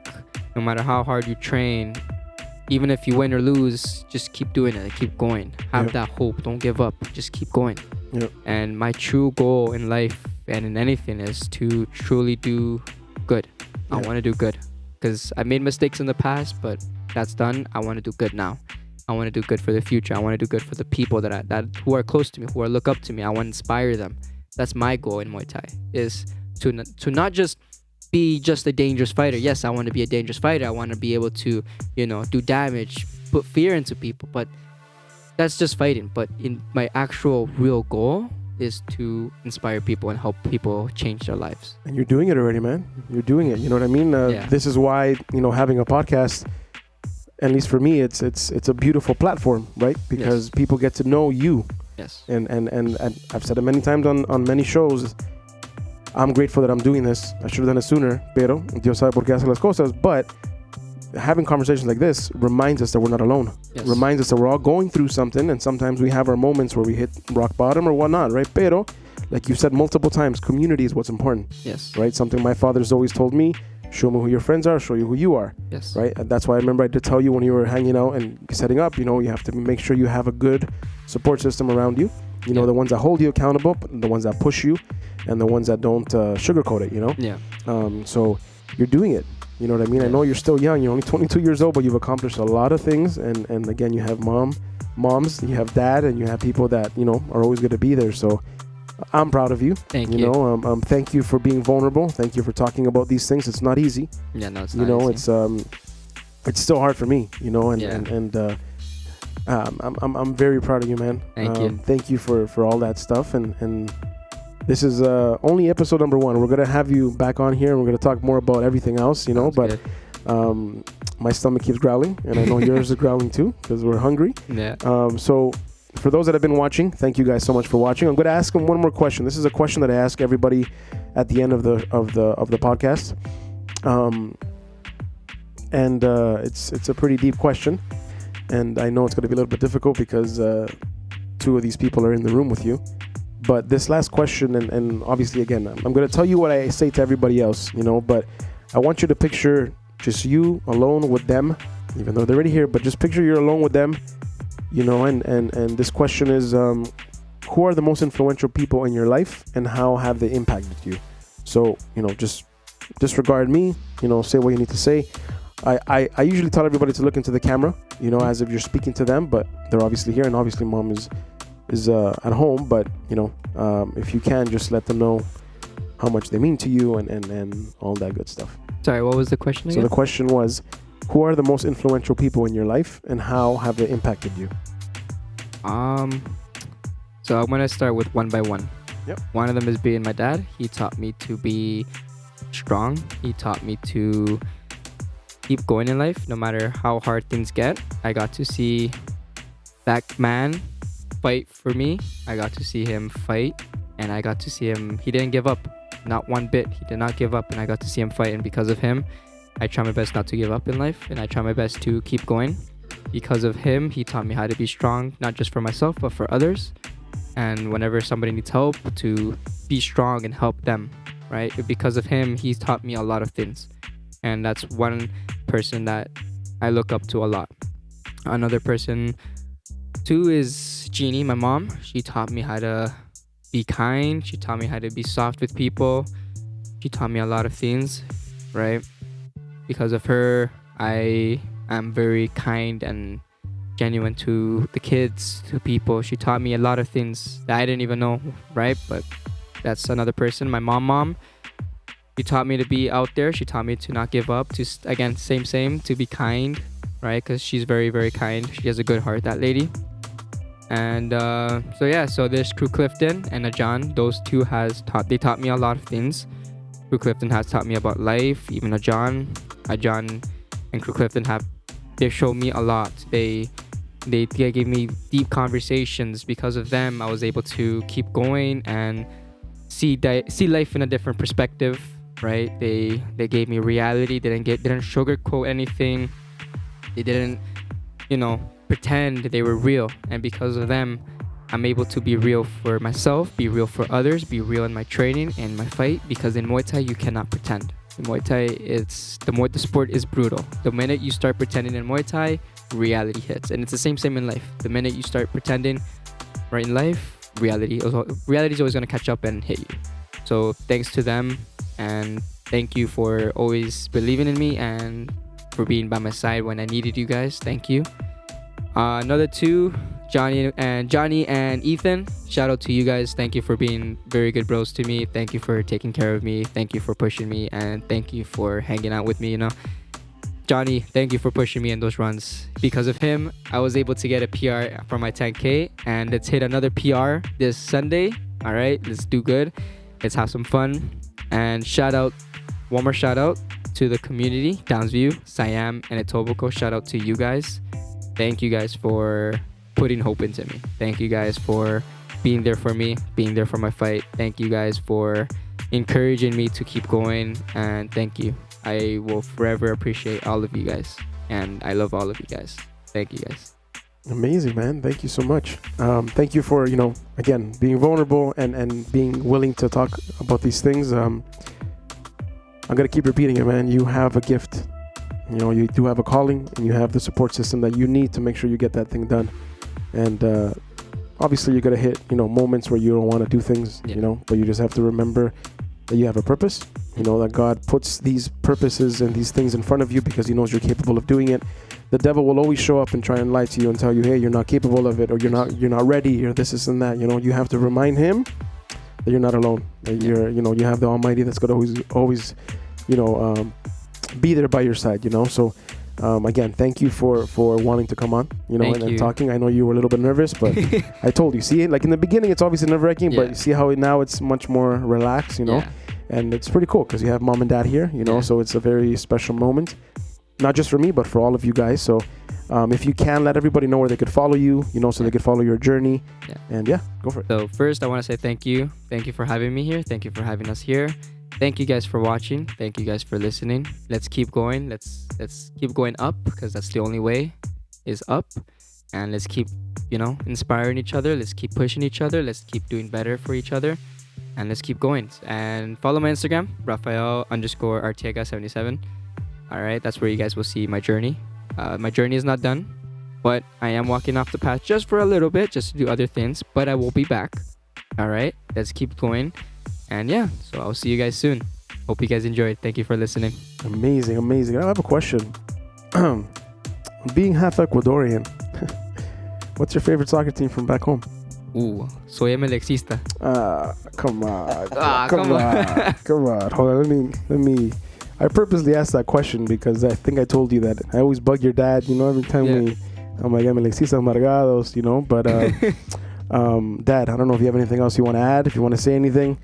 no matter how hard you train, even if you win or lose, just keep doing it. Keep going. Have that hope. Don't give up. Just keep going. And my true goal in life and in anything is to truly do good. I want to do good because I made mistakes in the past, but that's done. I want to do good now. I want to do good for the future. I want to do good for the people that who are close to me, who are look up to me. I want to inspire them. That's my goal in Muay Thai, is to not just be just a dangerous fighter. Yes, I want to be a dangerous fighter. I want to be able to, do damage, put fear into people. But that's just fighting. But in my actual real goal is to inspire people and help people change their lives. And you're doing it already, man. You're doing it. You know what I mean? This is why, having a podcast, at least for me, it's a beautiful platform, right? Because people get to know you. Yes. And I've said it many times on many shows. I'm grateful that I'm doing this. I should have done it sooner, pero Dios sabe por qué hace las cosas. But having conversations like this reminds us that we're not alone. Reminds us that we're all going through something, and sometimes we have our moments where we hit rock bottom or whatnot, right? Pero, like you've said multiple times, community is what's important. Yes. Right? Something my father's always told me, show me who your friends are, show you who you are. Yes. Right? And that's why I remember I did tell you when you were hanging out and setting up, you have to make sure you have a good support system around you. The ones that hold you accountable, the ones that push you, and the ones that don't sugarcoat it, So you're doing it. You know what I mean? I know you're still young. You're only 22 years old, but you've accomplished a lot of things. And again, you have moms, you have dad, and you have people that, are always going to be there. So I'm proud of you. Thank you. Thank you for being vulnerable. Thank you for talking about these things. It's not easy. Yeah, no, it's not easy. It's still hard for me, I'm very proud of you, man. Thank you. Thank you for all that stuff. And this is only episode number 1. We're gonna have you back on here, and we're gonna talk more about everything else, Sounds But my stomach keeps growling, and I know yours is growling too because we're hungry. Yeah. So for those that have been watching, thank you guys so much for watching. I'm gonna ask them one more question. This is a question that I ask everybody at the end of the podcast. It's a pretty deep question. And I know it's going to be a little bit difficult because 2 of these people are in the room with you. But this last question, and obviously, again, I'm going to tell you what I say to everybody else, but I want you to picture just you alone with them, even though they're already here, but just picture you're alone with them, and this question is, who are the most influential people in your life and how have they impacted you? So, just disregard me, say what you need to say. I usually tell everybody to look into the camera, as if you're speaking to them, but they're obviously here, and obviously mom is at home, but if you can, just let them know how much they mean to you and all that good stuff. Sorry, what was the question again? So the question was, who are the most influential people in your life and how have they impacted you? So I'm gonna start with one by one. Yep. One of them is being my dad. He taught me to be strong. He taught me to keep going in life no matter how hard things get. I got to see that man fight for me. I got to see him fight, and I got to see him, he didn't give up, not one bit. He did not give up, and I got to see him fight, and because of him I try my best not to give up in life, and I try my best to keep going. Because of him, he taught me how to be strong, not just for myself but for others, and whenever somebody needs help, to be strong and help them. right? Because of him, he's taught me a lot of things. And that's one person that I look up to a lot. Another person too is Jeannie, my mom. She taught me how to be kind. She taught me how to be soft with people. She taught me a lot of things, right? Because of her, I am very kind and genuine to the kids, to people. She taught me a lot of things that I didn't even know, right? But that's another person. My mom. She taught me to be out there. She taught me to not give up. To again, same, to be kind, right? Because she's very, very kind. She has a good heart, that lady. And so there's Crew Clifton and John. Those two they taught me a lot of things. Crew Clifton has taught me about life. Even John and Crew Clifton they showed me a lot. They gave me deep conversations. Because of them, I was able to keep going and see life in a different perspective, right? They gave me reality. They didn't sugarcoat anything. They didn't, pretend they were real. And because of them, I'm able to be real for myself, be real for others, be real in my training and my fight. Because in Muay Thai, you cannot pretend. In Muay Thai, the sport is brutal. The minute you start pretending in Muay Thai, reality hits. And it's the same in life. The minute you start pretending right in life, reality is always going to catch up and hit you. So thanks to them, and thank you for always believing in me and for being by my side when I needed you guys. Thank you. Another two, Johnny and Ethan. Shout out to you guys. Thank you for being very good bros to me. Thank you for taking care of me. Thank you for pushing me, and thank you for hanging out with me. Johnny, thank you for pushing me in those runs. Because of him, I was able to get a PR for my 10K, and let's hit another PR this Sunday. All right, let's do good. Let's have some fun. And one more shout out to the community, Downsview, Siam, and Etobicoke. Shout out to you guys. Thank you guys for putting hope into me. Thank you guys for being there for me, being there for my fight. Thank you guys for encouraging me to keep going, and thank you. I will forever appreciate all of you guys, and I love all of you guys. Thank you guys. Amazing, man. Thank you so much. Thank you for, again, being vulnerable and being willing to talk about these things. I'm going to keep repeating it, man. You have a gift. You do have a calling, and you have the support system that you need to make sure you get that thing done. And obviously you're going to hit, moments where you don't want to do things, but you just have to remember that you have a purpose, that God puts these purposes and these things in front of you because he knows you're capable of doing it. The devil will always show up and try and lie to you and tell you, hey, you're not capable of it, or you're not ready, or this and that. You have to remind him that you're not alone, that you have the Almighty that's going to always be there by your side, So again, thank you for wanting to come on, and talking. I know you were a little bit nervous, but I told you, see, like in the beginning, it's obviously nerve-wracking, but you see how now it's much more relaxed, and it's pretty cool because you have mom and dad here, so it's a very special moment, not just for me, but for all of you guys. So if you can, let everybody know where they could follow you, so they could follow your journey, and go for it. So first, I want to say thank you for having me here. Thank you for having us here. Thank you guys for watching. Thank you guys for listening. Let's keep going. Let's keep going up, because that's the only way, is up. And let's keep, inspiring each other. Let's keep pushing each other. Let's keep doing better for each other. And let's keep going. And follow my Instagram, Rafael_Arteaga77. All right, that's where you guys will see my journey. My journey is not done, but I am walking off the path just for a little bit, just to do other things. But I will be back. All right, let's keep going. And so I'll see you guys soon. Hope you guys enjoyed. Thank you for listening. Amazing. I have a question. Being half Ecuadorian, what's your favorite soccer team from back home? Soy MLXista. Come on. Come on. Hold on. Let me. I purposely asked that question because I think I told you that I always bug your dad. Every time I'm like MLXista Amargados. But Dad, I don't know if you have anything else you want to add. If you want to say anything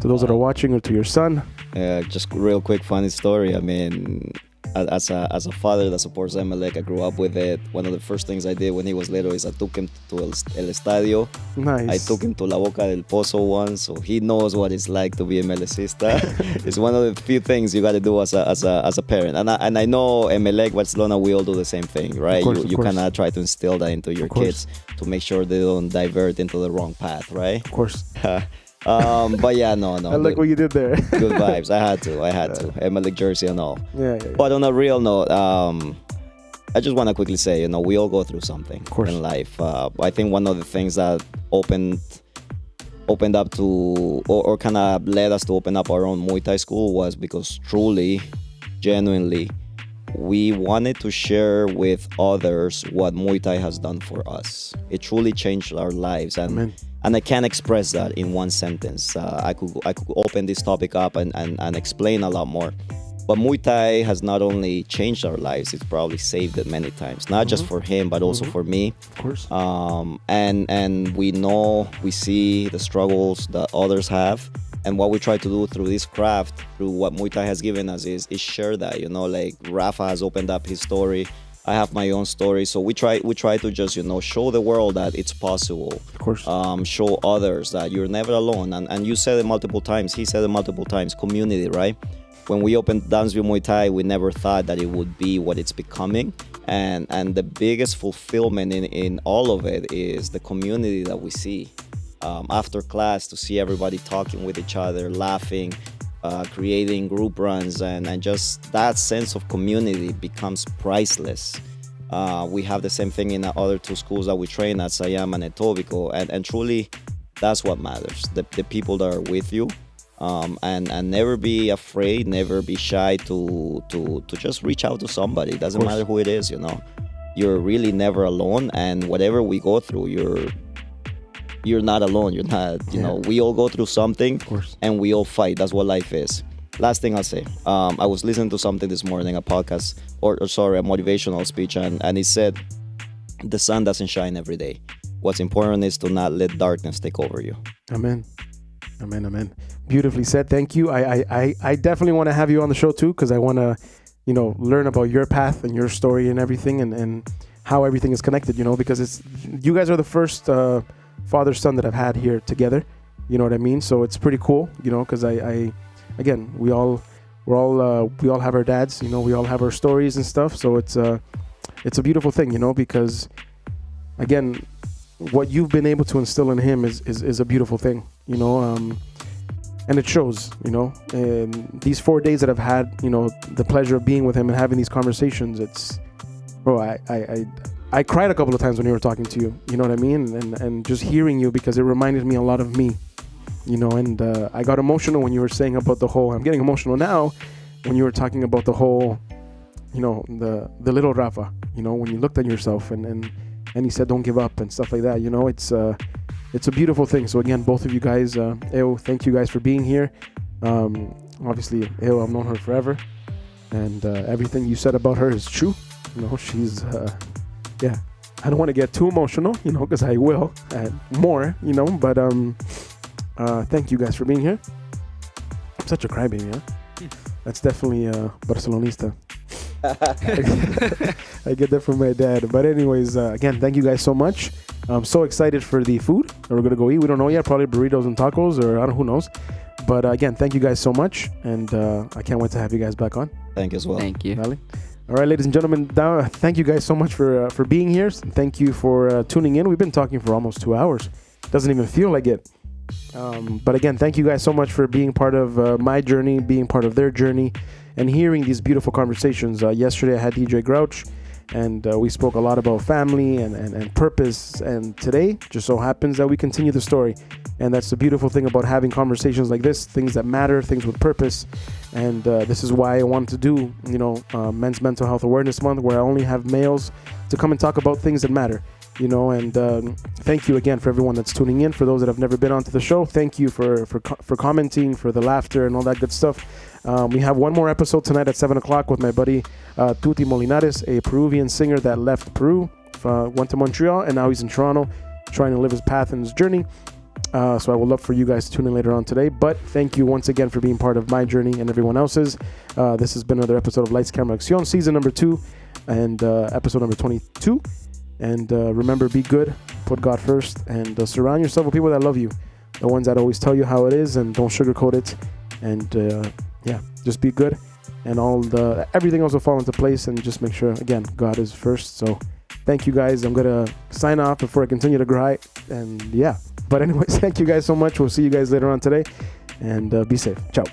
to those that are watching, or to your son. Just real quick funny story. I mean, as a father that supports Emelec, I grew up with it. One of the first things I did when he was little is I took him to El Estadio. Nice. I took him to La Boca del Pozo once, so he knows what it's like to be a Melecista. It's one of the few things you got to do as a parent. And I know Emelec, Barcelona, we all do the same thing, right? You cannot try to instill that into your kids to make sure they don't divert into the wrong path, right? Of course. But yeah, no. I like what you did there. Good vibes. I had to. Emily jersey and all. Yeah. But on a real note, I just want to quickly say, we all go through something in life. I think one of the things that opened up to, or kind of led us to open up our own Muay Thai school was because truly, genuinely, we wanted to share with others what Muay Thai has done for us. It truly changed our lives, and I can't express that in one sentence. I could open this topic up and explain a lot more. But Muay Thai has not only changed our lives, it's probably saved it many times. Not just for him, but also for me. Of course. And we see the struggles that others have. And what we try to do through this craft, through what Muay Thai has given us, is share that. Like Rafa has opened up his story. I have my own story. So we try to just, show the world that it's possible. Of course. Show others that you're never alone. And you said it multiple times. He said it multiple times. Community, right? When we opened Dansville Muay Thai, we never thought that it would be what it's becoming. And the biggest fulfillment in all of it is the community that we see. After class, to see everybody talking with each other, laughing, creating group runs, and just that sense of community becomes priceless. We have the same thing in the other two schools that we train at, Siam and Etobicoke, and truly, that's what matters, the people that are with you. And never be afraid, never be shy to just reach out to somebody. It doesn't matter who it is, You're really never alone, and whatever we go through, you're not alone. You're not, we all go through something, and we all fight. That's what life is. Last thing I'll say, I was listening to something this morning, a podcast, a motivational speech, and it said, the sun doesn't shine every day. What's important is to not let darkness take over you. Amen. Beautifully said. Thank you. I definitely want to have you on the show too, because I want to, learn about your path and your story and everything, and how everything is connected, because you guys are the first father-son that I've had here together. You know what I mean? So it's pretty cool, because again, we all have our dads, we all have our stories and stuff. So it's a beautiful thing, because again, what you've been able to instill in him is a beautiful thing, and it shows, and these 4 days that I've had, the pleasure of being with him and having these conversations, I cried a couple of times when you were talking to you, you know what I mean? And just hearing you, because it reminded me a lot of me, and I got emotional when you were saying about the whole, I'm getting emotional now when you were talking about the whole, the little Rafa, when you looked at yourself and you said, don't give up and stuff like that, it's a beautiful thing. So again, both of you guys, Eo, thank you guys for being here. Obviously, Eo, I've known her forever, and everything you said about her is true. She's, I don't want to get too emotional, because I will, and more, but thank you guys for being here. I'm such a crybaby, huh? That's definitely Barcelonista. I get that from my dad. But anyways, again, thank you guys so much. I'm so excited for the food that we're going to go eat. We don't know yet, probably burritos and tacos, or I don't know, who knows. But again, thank you guys so much, and I can't wait to have you guys back on. Thank you as well. Thank you. Dale? All right, ladies and gentlemen, thank you guys so much for being here. Thank you for tuning in. We've been talking for almost 2 hours. Doesn't even feel like it. But again, thank you guys so much for being part of my journey, being part of their journey, and hearing these beautiful conversations. Yesterday, I had DJ Grouch, and we spoke a lot about family and purpose. And today, just so happens that we continue the story. And that's the beautiful thing about having conversations like this, things that matter, things with purpose. And this is why I wanted to do, Men's Mental Health Awareness Month, where I only have males to come and talk about things that matter. And thank you again for everyone that's tuning in. For those that have never been onto the show, thank you for commenting, for the laughter and all that good stuff. We have one more episode tonight at 7 o'clock with my buddy Tuti Molinares, a Peruvian singer that left Peru, went to Montreal, and now he's in Toronto trying to live his path and his journey. So I would love for you guys to tune in later on today. But thank you once again for being part of my journey and everyone else's. This has been another episode of Lights, Camera, Accion, season number 2 and episode number 22. And remember, be good, put God first, and surround yourself with people that love you. The ones that always tell you how it is and don't sugarcoat it. And just be good. And everything else will fall into place. And just make sure, again, God is first. So thank you guys. I'm going to sign off before I continue to cry. And But anyways, thank you guys so much. We'll see you guys later on today, and be safe. Ciao.